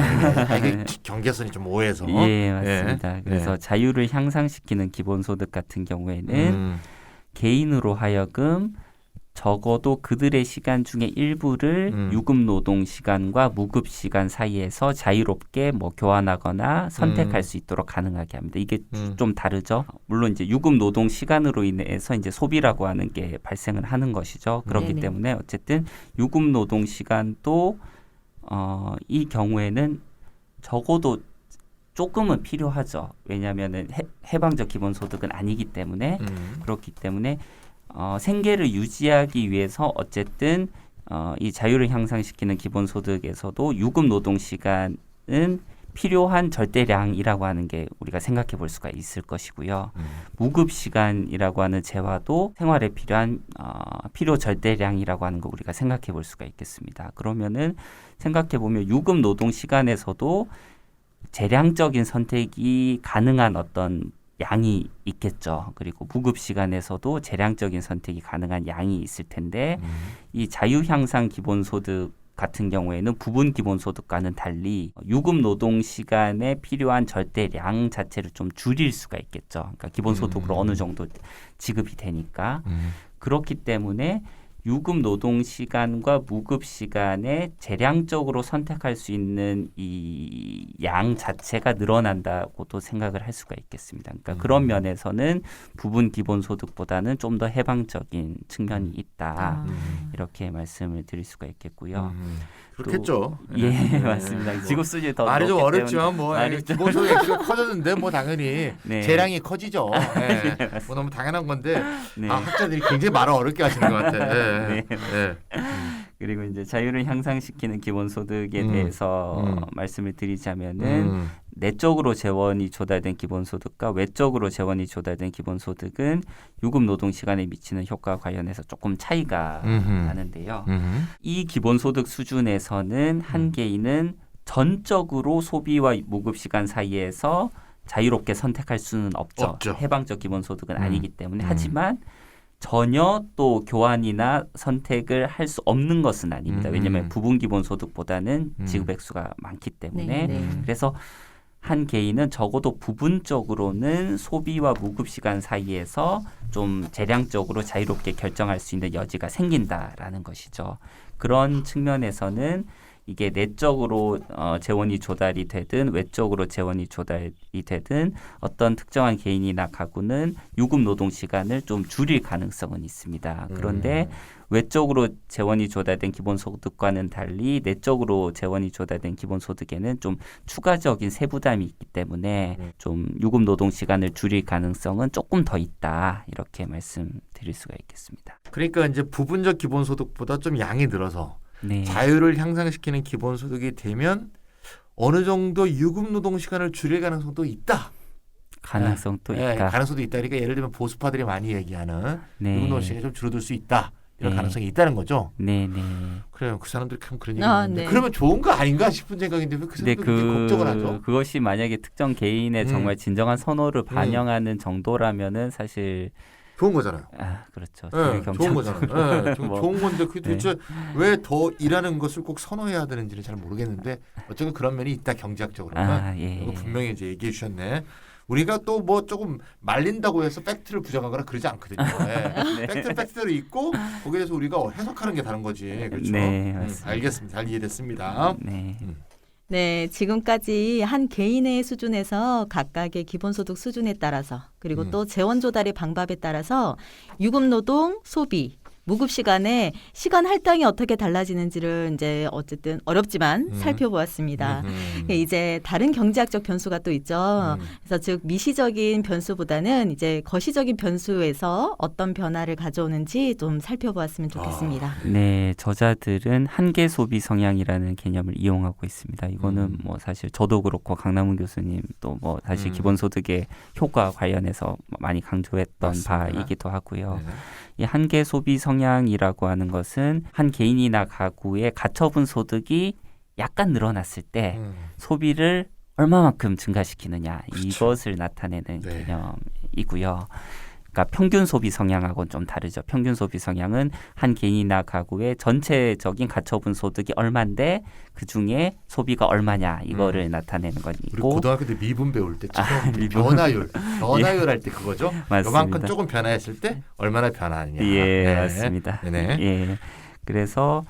이게 경계선이 좀 모호해서. 예, 맞습니다. 그래서 자유를 향상시키는 기본소득 같은 경우에는 개인으로 하여금 적어도 그들의 시간 중에 일부를 유급 노동 시간과 무급 시간 사이에서 자유롭게 교환하거나 선택할 수 있도록 가능하게 합니다. 이게 좀 다르죠. 물론 이제 유급 노동 시간으로 인해서 이제 소비라고 하는 게 발생을 하는 것이죠. 그렇기 네네. 때문에 어쨌든 유급 노동 시간도 이 경우에는 적어도 조금은 필요하죠. 왜냐하면은 해방적 기본소득은 아니기 때문에 그렇기 때문에 생계를 유지하기 위해서 어쨌든 이 자유를 향상시키는 기본소득에서도 유급 노동 시간은 필요한 절대량이라고 하는 게 우리가 생각해 볼 수가 있을 것이고요. 무급 시간이라고 하는 재화도 생활에 필요한 필요 절대량이라고 하는 거 우리가 생각해 볼 수가 있겠습니다. 그러면은 생각해 보면 유급 노동 시간에서도 재량적인 선택이 가능한 어떤 양이 있겠죠. 그리고 무급 시간에서도 재량적인 선택이 가능한 양이 있을 텐데 이 자유향상 기본소득 같은 경우에는 부분 기본소득과는 달리 유급 노동 시간에 필요한 절대량 자체를 좀 줄일 수가 있겠죠. 그러니까 기본소득으로 어느 정도 지급이 되니까 그렇기 때문에 유급 노동 시간과 무급 시간에 재량적으로 선택할 수 있는 이 양 자체가 늘어난다고도 생각을 할 수가 있겠습니다. 그러니까 그런 면에서는 부분 기본소득보다는 좀 더 해방적인 측면이 있다. 이렇게 말씀을 드릴 수가 있겠고요. 그렇겠죠. 예, 맞습니다. 지급 수준이 더 말이 좀 높기 어렵지만 뭐 말이 좀- 기본소득 액수가 커졌는데 뭐 당연히 네. 재량이 커지죠. 뭐 너무 당연한 건데 네. 학자들이 굉장히 말을 어렵게 하시는 것 같아. 네. 그리고 이제 자유를 향상시키는 기본소득에 대해서 말씀을 드리자면은 내적으로 재원이 조달된 기본소득과 외적으로 재원이 조달된 기본소득은 유급 노동 시간에 미치는 효과와 관련해서 조금 차이가 나는데요. 이 기본소득 수준에서는 한 개인은 전적으로 소비와 무급 시간 사이에서 자유롭게 선택할 수는 없죠. 해방적 기본소득은 아니기 때문에. 하지만 전혀 또 교환이나 선택을 할 수 없는 것은 아닙니다. 왜냐하면 부분 기본소득보다는 지급 액수가 많기 때문에. 그래서 한 개인은 적어도 부분적으로는 소비와 무급 시간 사이에서 좀 재량적으로 자유롭게 결정할 수 있는 여지가 생긴다라는 것이죠. 그런 측면에서는 이게 내적으로 재원이 조달이 되든 외적으로 재원이 조달이 되든 어떤 특정한 개인이나 가구는 유급 노동 시간을 좀 줄일 가능성은 있습니다. 그런데 외적으로 재원이 조달된 기본소득과는 달리 내적으로 재원이 조달된 기본소득에는 좀 추가적인 세부담이 있기 때문에 좀 유급 노동 시간을 줄일 가능성은 조금 더 있다. 이렇게 말씀드릴 수가 있겠습니다. 그러니까 이제 부분적 기본소득보다 좀 양이 늘어서 네. 자유를 향상시키는 기본소득이 되면 어느 정도 유급 노동 시간을 줄일 가능성도 있다. 가능성도 있다. 가능성도 있다. 그러니까 예를 들면 보수파들이 많이 얘기하는 유급 노동 시간이 좀 줄어들 수 있다. 이런 네. 가능성이 있다는 거죠. 네. 그래요. 그 사람들이 참 그런 얘기 아, 하는데 네. 그러면 좋은 거 아닌가 싶은 생각인데 왜 그 근데 사람들이 이렇게 걱정을 하죠? 그것이 만약에 특정 개인의 정말 진정한 선호를 반영하는 정도라면은 사실 좋은 거잖아요. 그렇죠. 네, 되게 좋은 거잖아요. 네, 뭐, 좋은 건데 그게 도대체 왜 더 일하는 것을 꼭 선호해야 되는지는 잘 모르겠는데 어쨌든 그런 면이 있다 경제학적으로. 예. 이거 분명히 이제 얘기해 주셨네. 우리가 또 뭐 조금 말린다고 해서 팩트를 부정하거나 그러지 않거든요. 네. 팩트는 팩트대로 있고 거기에 대해서 우리가 해석하는 게 다른 거지. 그렇죠? 네, 맞습니다. 알겠습니다. 잘 이해됐습니다. 네. 네, 지금까지 한 개인의 수준에서 각각의 기본소득 수준에 따라서 그리고 또 재원 조달의 방법에 따라서 유급 노동, 소비, 무급 시간에 시간 할당이 어떻게 달라지는지를 이제 어쨌든 어렵지만 살펴보았습니다. 이제 다른 경제학적 변수가 또 있죠. 그래서 즉 미시적인 변수보다는 이제 거시적인 변수에서 어떤 변화를 가져오는지 좀 살펴보았으면 좋겠습니다. 네, 저자들은 한계 소비 성향이라는 개념을 이용하고 있습니다. 이거는 뭐 사실 저도 그렇고 강남훈 교수님 또 뭐 사실 기본소득의 효과 관련해서 많이 강조했던 맞습니다. 바이기도 하고요. 네. 이 한계 소비 성향이라고 하는 것은 한 개인이나 가구의 가처분 소득이 약간 늘어났을 때 소비를 얼마만큼 증가시키느냐 그렇죠. 이것을 나타내는 네. 개념이고요. 그러니까 평균 소비 성향하고는 좀 다르죠. 평균 소비 성향은 한 개인이나 가구의 전체적인 가처분 소득이 얼마인데 그 중에 소비가 얼마냐 이거를 나타내는 건 우리 있고 고등학교 때 미분 배울 때 처음 미분. 변화율 할 때 그거죠. 맞습니다. 요만큼 조금 변화했을 때 얼마나 변화하느냐. 예, 네. 맞습니다. 네. 예. 그래서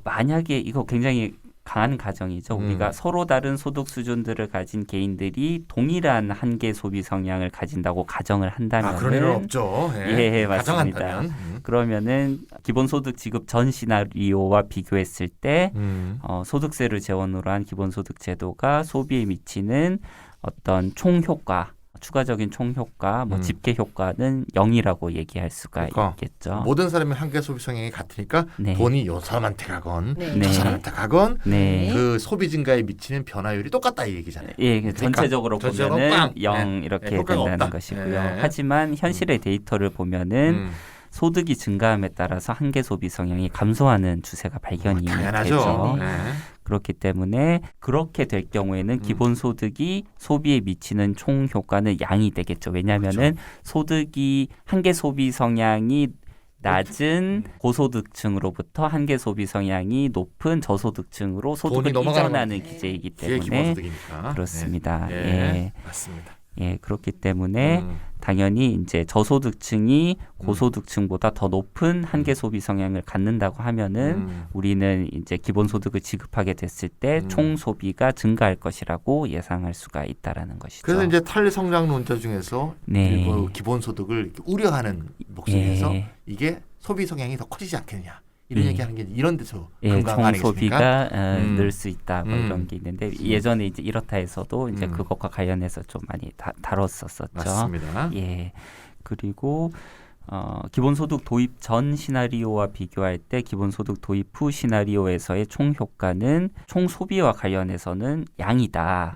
만약에 이거 굉장히 강한 가정이죠. 우리가 서로 다른 소득 수준들을 가진 개인들이 동일한 한계 소비 성향을 가진다고 가정을 한다면 그런 일은 없죠. 예, 맞습니다. 가정한다면. 그러면은 기본소득 지급 전 시나리오와 비교했을 때 소득세를 재원으로 한 기본소득 제도가 소비에 미치는 어떤 총효과 추가적인 총효과, 집계 효과는 0이라고 얘기할 수가 그러니까 있겠죠. 모든 사람의 한계 소비 성향이 같으니까 네. 돈이 요 사람한테 가건 네. 저 사람한테 가건 네. 그 소비 증가에 미치는 변화율이 똑같다 이 얘기잖아요. 예, 그러니까 전체적으로 전체적으로 보면은 빵! 0 네. 이렇게 네, 효과가 된다는 없다. 것이고요. 네. 하지만 현실의 데이터를 보면은 소득이 증가함에 따라서 한계 소비 성향이 감소하는 추세가 발견이 당연하죠. 되죠. 네. 그렇기 때문에 그렇게 될 경우에는 기본소득이 소비에 미치는 총 효과는 양이 되겠죠. 왜냐하면은 소득이 한계 소비 성향이 낮은 고소득층으로부터 한계 소비 성향이 높은 저소득층으로 소득을 돈이 넘어가는 이전하는 거죠. 기제이기 그게 때문에 기본소득이니까. 그렇습니다. 네. 예. 맞습니다. 예, 그렇기 때문에 당연히 이제 저소득층이 고소득층보다 더 높은 한계 소비 성향을 갖는다고 하면은 우리는 이제 기본소득을 지급하게 됐을 때 총 소비가 증가할 것이라고 예상할 수가 있다라는 것이죠. 그래서 이제 탈성장론자 중에서 네. 일부 기본소득을 이렇게 우려하는 목소리에서 예. 이게 소비 성향이 더 커지지 않겠냐 이런 예. 얘기하는 게 이런 데서 예, 근거한 거 총 아니겠습니까? 소비가 늘 수 있다 뭐 이런 게 있는데 예전에 이제 이렇다 해서도 이제 음. 그것과 관련해서 좀 많이 다뤘었었죠. 맞습니다. 예. 그리고 기본소득 도입 전 시나리오와 비교할 때 기본소득 도입 후 시나리오에서의 총 효과는 총 소비와 관련해서는 양이다.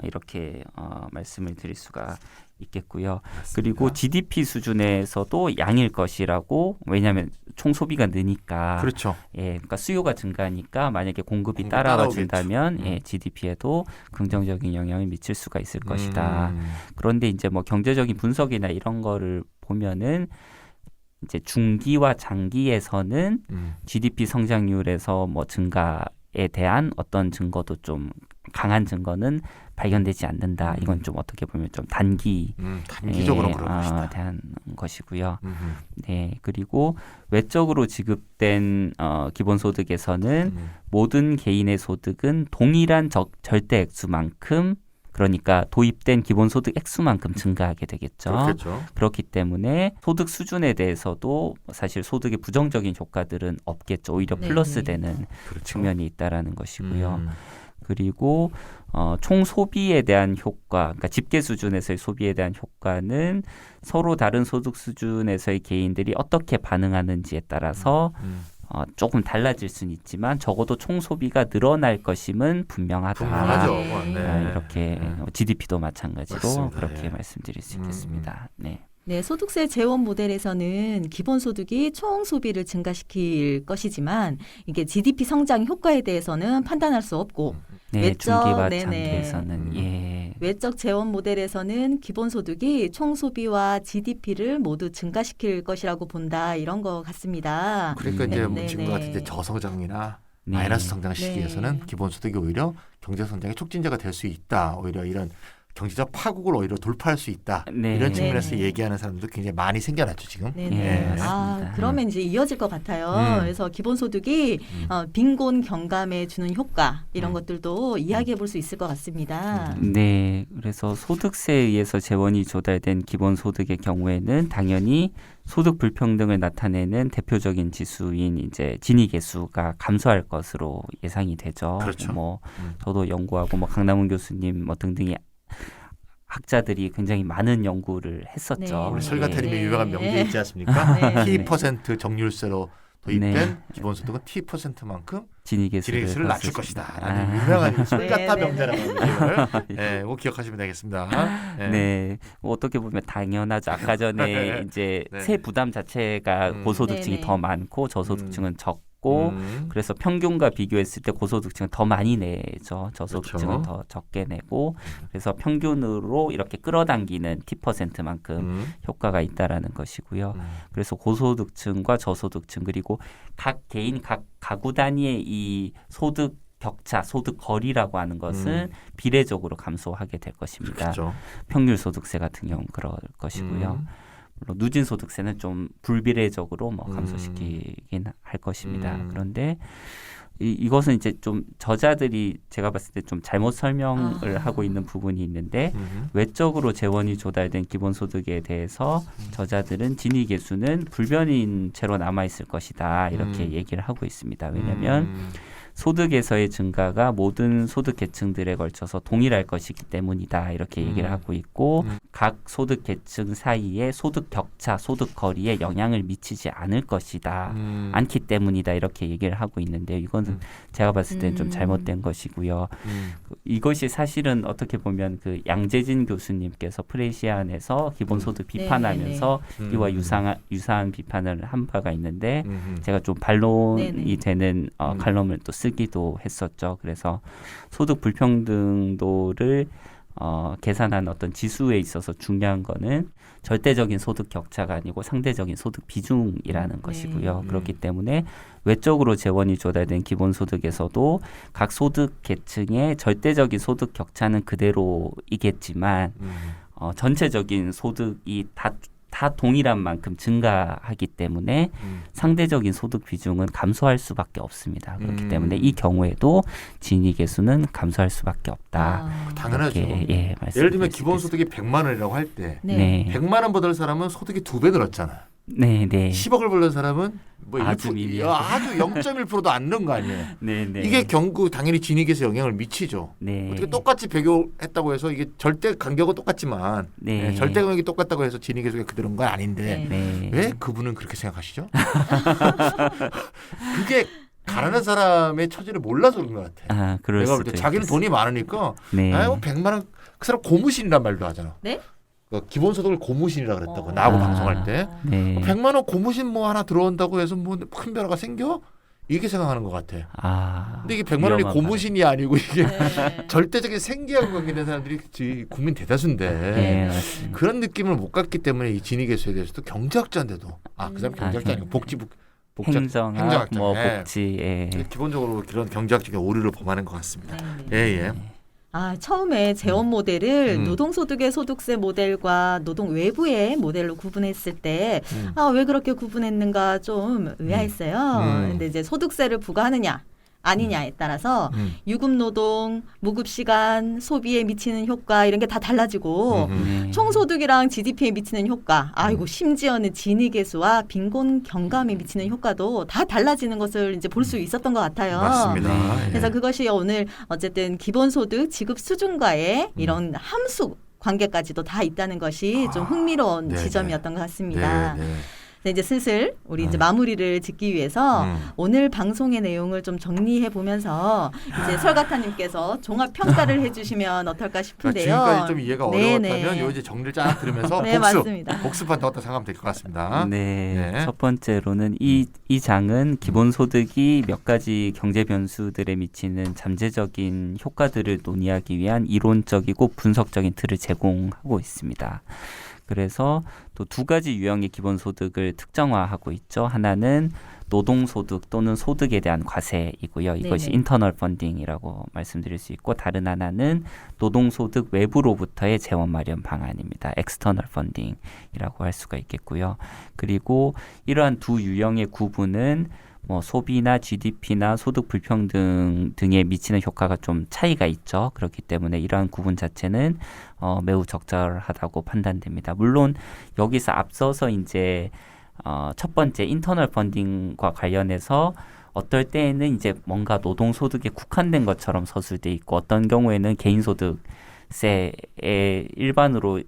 이렇게 말씀을 드릴 수가 있겠고요. 맞습니다. 그리고 GDP 수준에서도 양일 것이라고 왜냐하면 총 소비가 느니까 그렇죠. 예, 그러니까 수요가 증가하니까 만약에 공급이 공급이 따라와 따라오겠죠. 준다면 예, GDP에도 긍정적인 영향을 미칠 수가 있을 것이다. 그런데 이제 뭐 경제적인 분석이나 이런 거를 보면은 이제 중기와 장기에서는 GDP 성장률에서 뭐 증가에 대한 어떤 증거도 좀 강한 증거는 발견되지 않는다. 이건 좀 어떻게 보면 좀 단기적으로 그런 것이다. 대한 것이고요. 네, 그리고 외적으로 지급된 기본소득에서는 모든 개인의 소득은 동일한 절대 액수만큼 그러니까 도입된 기본소득 액수만큼 증가하게 되겠죠. 그렇겠죠. 그렇기 때문에 소득 수준에 대해서도 사실 소득의 부정적인 효과들은 없겠죠. 오히려 네. 플러스되는 그렇죠. 측면이 있다라는 것이고요. 그리고 총 소비에 대한 효과, 그러니까 집계 수준에서의 소비에 대한 효과는 서로 다른 소득 수준에서의 개인들이 어떻게 반응하는지에 따라서 조금 달라질 수는 있지만 적어도 총 소비가 늘어날 것임은 분명하다. 분명하죠. 네. 이렇게 GDP도 마찬가지로 맞습니다. 그렇게 예. 말씀드릴 수 있겠습니다. 네. 네, 소득세 재원 모델에서는 기본소득이 총 소비를 증가시킬 것이지만 이게 GDP 성장 효과에 대해서는 판단할 수 없고 네, 외적, 중기와 네네. 장기에서는 예. 외적 재원 모델에서는 기본소득이 총 소비와 GDP를 모두 증가시킬 것이라고 본다 이런 것 같습니다. 그러니까 이제 뭐 네, 지금 네. 같은 이제 저성장이나 네. 마이너스 성장 시기에서는 네. 기본소득이 오히려 경제 성장의 촉진제가 될 수 있다. 오히려 이런 경제적 파국을 오히려 돌파할 수 있다. 네. 이런 측면에서 네. 얘기하는 사람들도 굉장히 많이 생겨났죠 지금. 네네. 예, 아, 맞습니다. 그러면 이제 이어질 것 같아요. 그래서 기본소득이 빈곤 경감에 주는 효과 이런 것들도 이야기해 볼 수 있을 것 같습니다. 네, 그래서 소득세에 의해서 재원이 조달된 기본소득의 경우에는 당연히 소득 불평등을 나타내는 대표적인 지수인 이제 지니계수가 감소할 것으로 예상이 되죠. 그렇죠. 뭐 저도 연구하고 뭐 강남훈 교수님 뭐 등등이 학자들이 굉장히 많은 연구를 했었죠. 네. 우리 설가태님의 네. 유명한 명제 있지 않습니까? 네. T% 정률세로 도입된 네. 기본소득은 T%만큼 지니계수를 지리수를 낮출 봤을 수 것이다. 있습니다. 라는 유명한 설가타 네, 네, 명제라는 걸 네, 꼭 기억하시면 되겠습니다. 네. 네, 뭐 어떻게 보면 당연하죠. 아까 전에 이제 네. 세 부담 자체가 고소득층이 네네. 더 많고 저소득층은 적고 그래서 평균과 비교했을 때 고소득층은 더 많이 내죠. 저소득층은 그렇죠. 더 적게 내고 그래서 평균으로 이렇게 끌어당기는 T%만큼 효과가 있다라는 것이고요. 그래서 고소득층과 저소득층 그리고 각 개인 각 가구 단위의 이 소득 격차, 소득 거리라고 하는 것은 비례적으로 감소하게 될 것입니다. 그렇죠. 평균 소득세 같은 경우는 그럴 것이고요. 물론 누진 소득세는 좀 불비례적으로 뭐 감소시키긴 할 것입니다. 그런데 이것은 이제 좀 저자들이 제가 봤을 때 좀 잘못 설명을 하고 있는 부분이 있는데 외적으로 재원이 조달된 기본소득에 대해서 저자들은 지니계수는 불변인 채로 남아있을 것이다 이렇게 얘기를 하고 있습니다. 왜냐하면 소득에서의 증가가 모든 소득 계층들에 걸쳐서 동일할 것이기 때문이다 이렇게 얘기를 하고 있고 각 소득 계층 사이에 소득 격차, 소득 거리에 영향을 미치지 않을 것이다 않기 때문이다 이렇게 얘기를 하고 있는데 이거는 제가 봤을 때는 좀 잘못된 것이고요. 이것이 사실은 어떻게 보면 그 양재진 교수님께서 프레시안에서 기본소득 비판하면서 이와 유사한 비판을 한 바가 있는데 제가 좀 반론이 네네. 되는 칼럼을 또 쓰기도 했었죠. 그래서 소득 불평등도를 계산한 어떤 지수에 있어서 중요한 거는 절대적인 소득 격차가 아니고 상대적인 소득 비중이라는 것이고요. 그렇기 때문에 외적으로 재원이 조달된 기본소득에서도 각 소득 계층의 절대적인 소득 격차는 그대로이겠지만 전체적인 소득이 다 동일한 만큼 증가하기 때문에 상대적인 소득 비중은 감소할 수밖에 없습니다. 그렇기 때문에 이 경우에도 진위계수는 감소할 수밖에 없다. 당연하죠. 이렇게, 예를 들면 기본소득이 100만 원이라고 할 때 네. 100만 원 벌던 사람은 소득이 2배 늘었잖아. 네, 네. 10억을 벌던 사람은 뭐 아주 1%, 미미하게. 아주 0.1%도 안 넣은 거 아니에요. 네, 네. 이게 경구 당연히 진익에서 영향을 미치죠. 네. 어떻게 똑같이 비교했다고 해서 이게 절대 간격은 똑같지만 네. 절대 간격이 똑같다고 해서 진익에서 그대로인 건 아닌데 네. 왜 그분은 그렇게 생각하시죠? 그게 가난한 사람의 처지를 몰라서 그런 것 같아. 아, 그럴 내가 볼 수도 때 자기는 있겠습니다. 돈이 많으니까 네. 뭐 100만 원 그 사람 고무신이란 말도 하잖아. 네? 그 기본소득을 고무신이라 그랬다고 나하고 방송할 때 네. 100만 원 고무신 뭐 하나 들어온다고 해서 뭐 큰 변화가 생겨? 이렇게 생각하는 것 같아. 아. 근데 이게 100만 원이 위험한 고무신이 아니고 이게 네. 절대적인 생계하고 관계된 사람들이 국민 대다수인데 네, 맞습니다. 그런 느낌을 못 갖기 때문에 이 진위계수에 대해서도 경제학자인데도 그 사람 경제학자 아니고 복지부 행정학, 행정학자. 뭐 예. 복지, 예. 기본적으로 그런 경제학적인 오류를 범하는 것 같습니다. 네. 예. 처음에 재원 모델을 노동소득의 소득세 모델과 노동 외부의 모델로 구분했을 때, 왜 그렇게 구분했는가 좀 의아했어요. 근데 이제 소득세를 부과하느냐, 아니냐에 따라서 유급노동, 무급시간, 소비에 미치는 효과 이런 게 다 달라지고 네. 총소득이랑 GDP에 미치는 효과, 심지어는 진위계수와 빈곤 경감에 미치는 효과도 다 달라지는 것을 이제 볼 수 있었던 것 같아요. 맞습니다. 예. 그래서 그것이 오늘 어쨌든 기본소득 지급 수준과의 이런 함수 관계까지도 다 있다는 것이 좀 흥미로운 네네. 지점이었던 것 같습니다. 네. 네, 이제 슬슬 우리 이제 음. 마무리를 짓기 위해서 음. 오늘 방송의 내용을 좀 정리해 보면서 이제 설가타님께서 종합 평가를 해주시면 어떨까 싶은데요. 지금까지 좀 이해가 네네. 어려웠다면 요 이제 정리를 쫙 들으면서 네, 맞습니다. 복습한다고 생각하면 될 것 같습니다. 네, 네. 첫 번째로는 이 장은 기본소득이 몇 가지 경제 변수들에 미치는 잠재적인 효과들을 논의하기 위한 이론적이고 분석적인 틀을 제공하고 있습니다. 그래서 또 두 가지 유형의 기본소득을 특정화하고 있죠. 하나는 노동소득 또는 소득에 대한 과세이고요. 이것이 네네. 인터널 펀딩이라고 말씀드릴 수 있고, 다른 하나는 노동소득 외부로부터의 재원 마련 방안입니다. 엑스터널 펀딩이라고 할 수가 있겠고요. 그리고 이러한 두 유형의 구분은 뭐 소비나 GDP나 소득 불평등 등에 미치는 효과가 좀 차이가 있죠. 그렇기 때문에 이러한 구분 자체는 매우 적절하다고 판단됩니다. 물론 여기서 앞서서 이제 첫 번째 인터널 펀딩과 관련해서 어떨 때에는 이제 뭔가 노동소득에 국한된 것처럼 서술돼 있고, 어떤 경우에는 개인소득세에 일반으로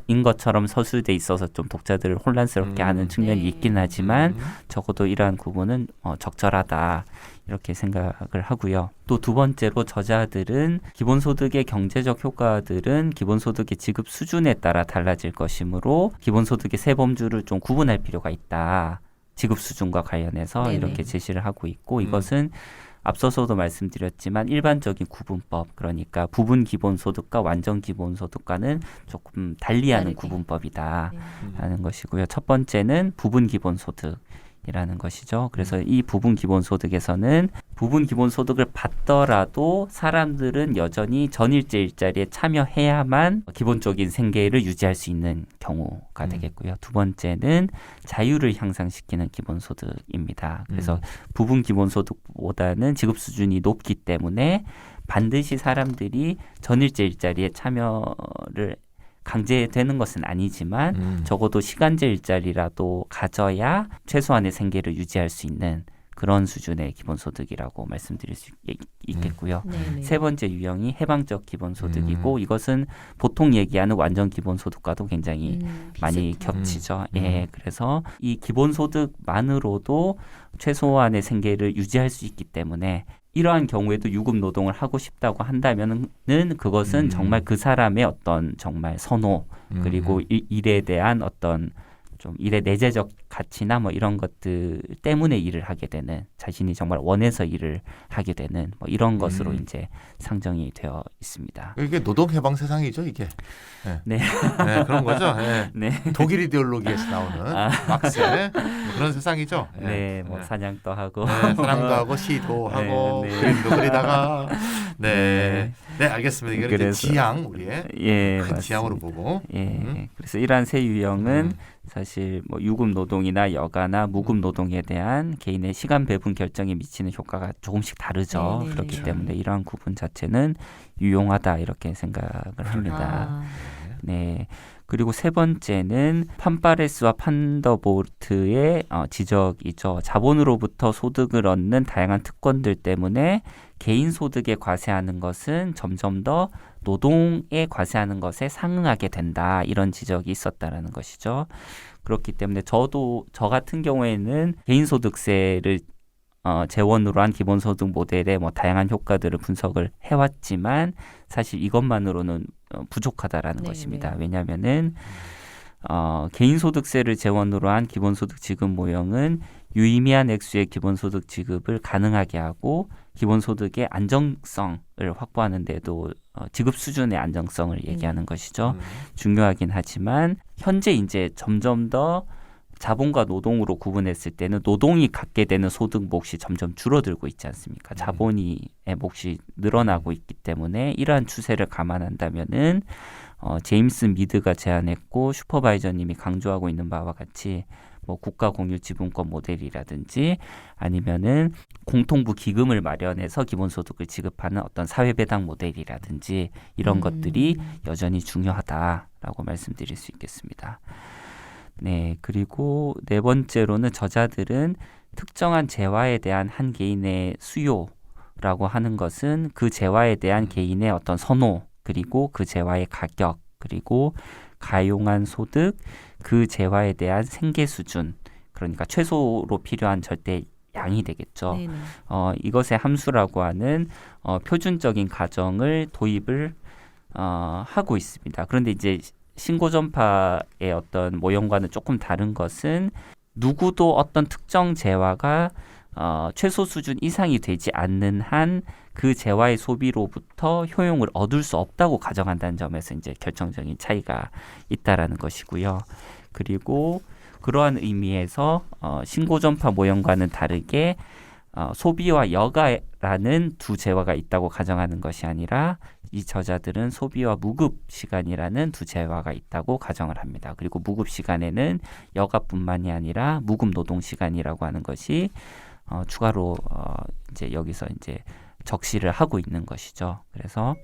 인 것처럼 서술돼 있어서 좀 독자들을 혼란스럽게 하는 측면이 네. 있긴 하지만 적어도 이러한 구분은 적절하다 이렇게 생각을 하고요. 또 두 번째로 저자들은 기본소득의 경제적 효과들은 기본소득의 지급 수준에 따라 달라질 것이므로 기본소득의 세 범주를 좀 구분할 필요가 있다. 지급 수준과 관련해서 네네. 이렇게 제시를 하고 있고, 이것은 앞서서도 말씀드렸지만 일반적인 구분법, 그러니까 부분 기본소득과 완전 기본소득과는 조금 달리하는 다르게. 구분법이다 네. 하는 것이고요. 첫 번째는 부분 기본소득이라는 것이죠. 그래서 이 부분 기본소득에서는 부분 기본소득을 받더라도 사람들은 여전히 전일제 일자리에 참여해야만 기본적인 생계를 유지할 수 있는 경우가 되겠고요. 두 번째는 자유를 향상시키는 기본소득입니다. 그래서 부분 기본소득보다는 지급 수준이 높기 때문에 반드시 사람들이 전일제 일자리에 참여를 강제되는 것은 아니지만 적어도 시간제 일자리라도 가져야 최소한의 생계를 유지할 수 있는 그런 수준의 기본소득이라고 말씀드릴 수 있겠고요. 네네. 세 번째 유형이 해방적 기본소득이고, 이것은 보통 얘기하는 완전 기본소득과도 굉장히 많이 비슷한. 겹치죠. 예, 그래서 이 기본소득만으로도 최소한의 생계를 유지할 수 있기 때문에 이러한 경우에도 유급 노동을 하고 싶다고 한다면은 그것은 정말 그 사람의 어떤 정말 선호, 그리고 일에 대한 어떤 좀 일의 내재적 가치나 뭐 이런 것들 때문에 일을 하게 되는, 자신이 정말 원해서 일을 하게 되는 뭐 이런 것으로 이제 상정이 되어 있습니다. 이게 노동해방 세상이죠, 이게. 네. 네, 그런 거죠. 네. 네. 독일 이데올로기에서 나오는 막스의 그런 세상이죠. 네, 뭐 사냥도 하고, 네, 사랑도 하고 시도 하고 네. 그림도 그리다가 네, 네, 알겠습니다. 이거는 이제 그래서- 지향, 우리의 예, 큰 지향으로 맞습니다. 보고. 예, 그래서 이러한 세 유형은 사실 뭐 유급 노동이나 여가나 무급 노동에 대한 개인의 시간 배분 결정에 미치는 효과가 조금씩 다르죠. 네네네. 그렇기 때문에 이러한 구분 자체는 유용하다 이렇게 생각을 합니다. 아, 네. 그리고 세 번째는 판파레스와 판더볼트의 지적이죠. 자본으로부터 소득을 얻는 다양한 특권들 때문에 개인 소득에 과세하는 것은 점점 더 노동에 과세하는 것에 상응하게 된다. 이런 지적이 있었다라는 것이죠. 그렇기 때문에 저 같은 경우에는 개인소득세를 재원으로 한 기본소득 모델의 뭐 다양한 효과들을 분석을 해왔지만 사실 이것만으로는 부족하다라는 네, 것입니다. 네. 왜냐하면은 개인소득세를 재원으로 한 기본소득 지급 모형은 유의미한 액수의 기본소득 지급을 가능하게 하고 기본소득의 안정성을 확보하는 데도 지급 수준의 안정성을 얘기하는 것이죠. 중요하긴 하지만 현재 이제 점점 더 자본과 노동으로 구분했을 때는 노동이 갖게 되는 소득 몫이 점점 줄어들고 있지 않습니까? 자본의 몫이 늘어나고 있기 때문에 이러한 추세를 감안한다면은 제임스 미드가 제안했고 슈퍼바이저님이 강조하고 있는 바와 같이 뭐 국가 공유 지분권 모델이라든지 아니면은 공통부 기금을 마련해서 기본소득을 지급하는 어떤 사회배당 모델이라든지 이런 것들이 여전히 중요하다라고 말씀드릴 수 있겠습니다. 네, 그리고 네 번째로는 저자들은 특정한 재화에 대한 한 개인의 수요라고 하는 것은 그 재화에 대한 개인의 어떤 선호, 그리고 그 재화의 가격, 그리고 가용한 소득, 그 재화에 대한 생계 수준, 그러니까 최소로 필요한 절대 양이 되겠죠. 네네. 이것의 함수라고 하는 표준적인 가정을 도입을 하고 있습니다. 그런데 이제 신고전파의 어떤 모형과는 조금 다른 것은 누구도 어떤 특정 재화가 최소 수준 이상이 되지 않는 한 그 재화의 소비로부터 효용을 얻을 수 없다고 가정한다는 점에서 이제 결정적인 차이가 있다라는 것이고요. 그리고 그러한 의미에서 신고전파 모형과는 다르게 소비와 여가라는 두 재화가 있다고 가정하는 것이 아니라 이 저자들은 소비와 무급 시간이라는 두 재화가 있다고 가정을 합니다. 그리고 무급 시간에는 여가뿐만이 아니라 무급 노동 시간이라고 하는 것이 추가로 이제 여기서 이제 적시를 하고 있는 것이죠. 그래서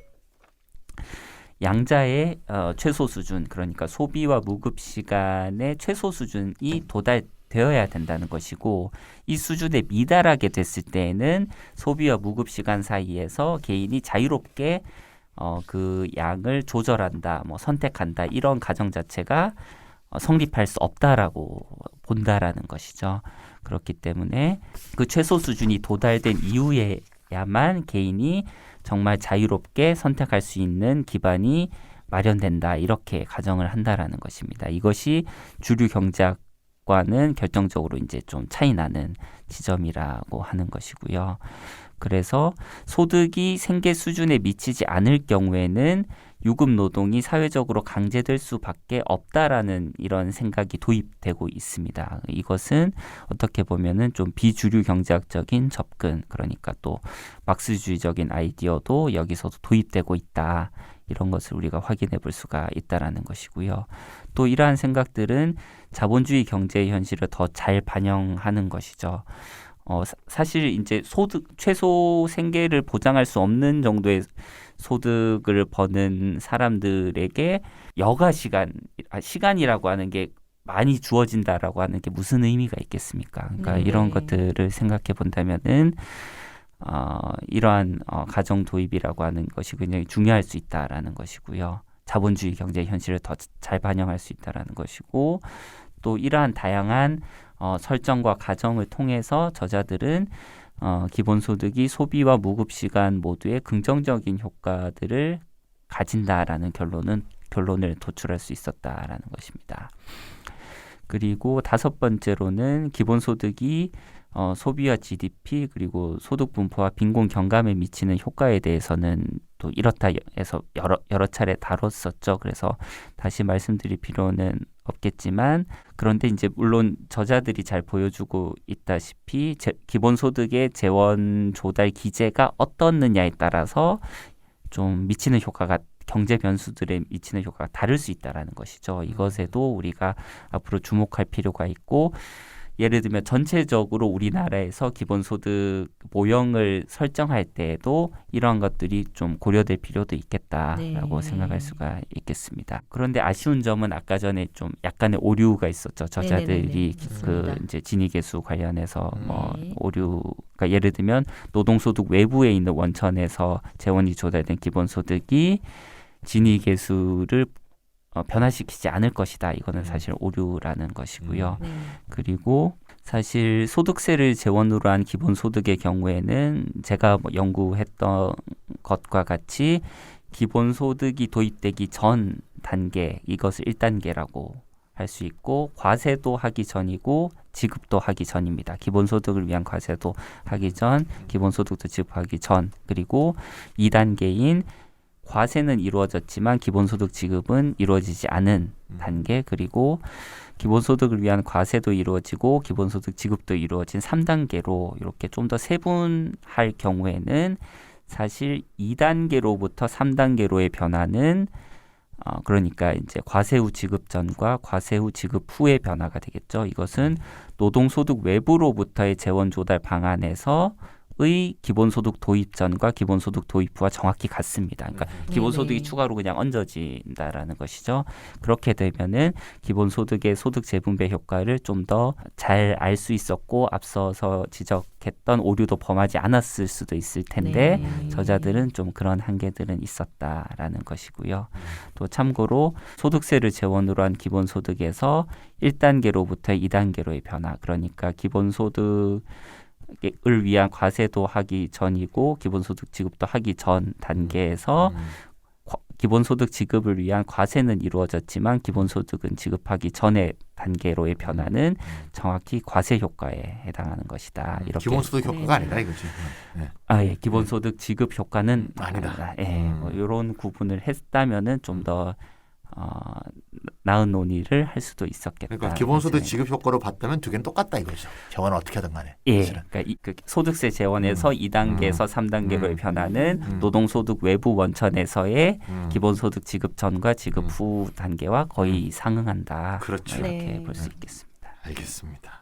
양자의 최소 수준, 그러니까 소비와 무급 시간의 최소 수준이 도달되어야 된다는 것이고, 이 수준에 미달하게 됐을 때에는 소비와 무급 시간 사이에서 개인이 자유롭게 그 양을 조절한다, 뭐 선택한다, 이런 가정 자체가 성립할 수 없다라고 본다라는 것이죠. 그렇기 때문에 그 최소 수준이 도달된 이후에야만 개인이 정말 자유롭게 선택할 수 있는 기반이 마련된다, 이렇게 가정을 한다라는 것입니다. 이것이 주류 경제학과는 결정적으로 이제 좀 차이 나는 지점이라고 하는 것이고요. 그래서 소득이 생계 수준에 미치지 않을 경우에는 유급 노동이 사회적으로 강제될 수밖에 없다라는 이런 생각이 도입되고 있습니다. 이것은 어떻게 보면은 좀 비주류 경제학적인 접근, 그러니까 또 막스주의적인 아이디어도 여기서도 도입되고 있다, 이런 것을 우리가 확인해 볼 수가 있다라는 것이고요. 또 이러한 생각들은 자본주의 경제의 현실을 더 잘 반영하는 것이죠. 사실 이제 소득, 최소 생계를 보장할 수 없는 정도의 소득을 버는 사람들에게 여가 시간이라고 하는 게 많이 주어진다라고 하는 게 무슨 의미가 있겠습니까? 그러니까 네. 이런 것들을 생각해 본다면은 이러한 가정 도입이라고 하는 것이 굉장히 중요할 수 있다라는 것이고요. 자본주의 경제 현실을 더 잘 반영할 수 있다라는 것이고, 또 이러한 다양한 설정과 가정을 통해서 저자들은 기본소득이 소비와 무급시간 모두에 긍정적인 효과들을 가진다라는 결론을 도출할 수 있었다라는 것입니다. 그리고 다섯 번째로는 기본소득이 소비와 GDP 그리고 소득 분포와 빈곤 경감에 미치는 효과에 대해서는 또 이렇다 해서 여러 차례 다뤘었죠. 그래서 다시 말씀드릴 필요는 없겠지만, 그런데 이제 물론 저자들이 잘 보여주고 있다시피 기본소득의 재원 조달 기제가 어떻느냐에 따라서 좀 미치는 효과가, 경제 변수들에 미치는 효과가 다를 수 있다라는 것이죠. 이것에도 우리가 앞으로 주목할 필요가 있고, 예를 들면 전체적으로 우리나라에서 기본소득 모형을 설정할 때에도 이러한 것들이 좀 고려될 필요도 있겠다라고 생각할 수가 있겠습니다. 그런데 아쉬운 점은 아까 전에 좀 약간의 오류가 있었죠. 저자들이 그 이제 진위계수 관련해서 뭐 오류가, 예를 들면 노동소득 외부에 있는 원천에서 재원이 조달된 기본소득이 진위계수를 변화시키지 않을 것이다. 이거는 사실 오류라는 것이고요. 그리고 사실 소득세를 재원으로 한 기본소득의 경우에는 제가 연구했던 것과 같이 기본소득이 도입되기 전 단계, 이것을 1단계라고 할 수 있고, 과세도 하기 전이고 지급도 하기 전입니다. 기본소득을 위한 과세도 하기 전, 기본소득도 지급하기 전, 그리고 2단계인 과세는 이루어졌지만 기본소득 지급은 이루어지지 않은 단계, 그리고 기본소득을 위한 과세도 이루어지고 기본소득 지급도 이루어진 3단계로 이렇게 좀 더 세분할 경우에는 사실 2단계로부터 3단계로의 변화는 그러니까 이제 과세 후 지급 전과 과세 후 지급 후의 변화가 되겠죠. 이것은 노동소득 외부로부터의 재원 조달 방안에서 기업의 기본소득 도입 전과 기본소득 도입 후와 정확히 같습니다. 그러니까 기본소득이 네네. 추가로 그냥 얹어진다라는 것이죠. 그렇게 되면은 기본소득의 소득 재분배 효과를 좀 더 잘 알 수 있었고 앞서서 지적했던 오류도 범하지 않았을 수도 있을 텐데 네. 저자들은 좀 그런 한계들은 있었다라는 것이고요. 또 참고로 소득세를 재원으로 한 기본소득에서 1단계로부터 2단계로의 변화, 그러니까 기본소득을 위한 과세도 하기 전이고 기본소득 지급도 하기 전 단계에서 기본소득 지급을 위한 과세는 이루어졌지만 기본소득은 지급하기 전의 단계로의 변화는 정확히 과세 효과에 해당하는 것이다. 이렇게 기본소득 효과가 네. 아니다 이거지. 네. 예, 기본소득 지급 효과는 아니다. 예, 뭐 이런 구분을 했다면은 좀 더 나은 논의를 할 수도 있었겠다. 그러니까 기본소득 이제. 지급 효과로 봤다면 두 개는 똑같다 이거죠. 재원을 어떻게 하든 간에. 예, 사실은. 그러니까 그 소득세 재원에서 2단계에서 3단계로의 변화는 노동소득 외부 원천에서의 기본소득 지급 전과 지급 후 단계와 거의 상응한다. 그렇죠. 이렇게 네. 볼 수 있겠습니다. 알겠습니다.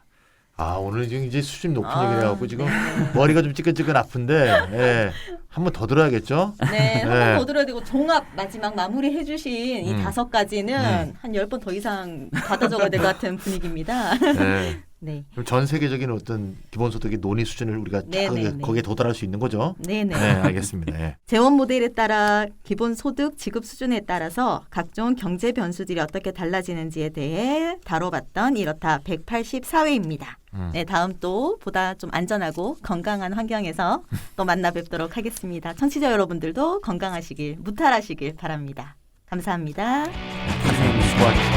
아 오늘 지금 이제 수준 높은 아, 얘기를 해갖고 지금 네. 머리가 좀 찌끈찌끈 아픈데 예. 한 번 더 들어야겠죠? 네, 한 네. 번 더 들어야 되고 종합 마지막 마무리 해주신 이 5가지는 한 10번 더 이상 받아 적어야 될 것 같은 분위기입니다. 네. 네. 그럼 전 세계적인 어떤 기본소득의 논의 수준을 우리가 네, 네, 네. 거기에 도달할 수 있는 거죠? 네네. 네, 알겠습니다. 예. 재원 모델에 따라 기본 소득 지급 수준에 따라서 각종 경제 변수들이 어떻게 달라지는지에 대해 다뤄봤던 이렇다 184회입니다. 네, 다음 또 보다 좀 안전하고 건강한 환경에서 또 만나 뵙도록 하겠습니다. 청취자 여러분들도 건강하시길 무탈하시길 바랍니다. 감사합니다. 선생님 수고하셨습니다.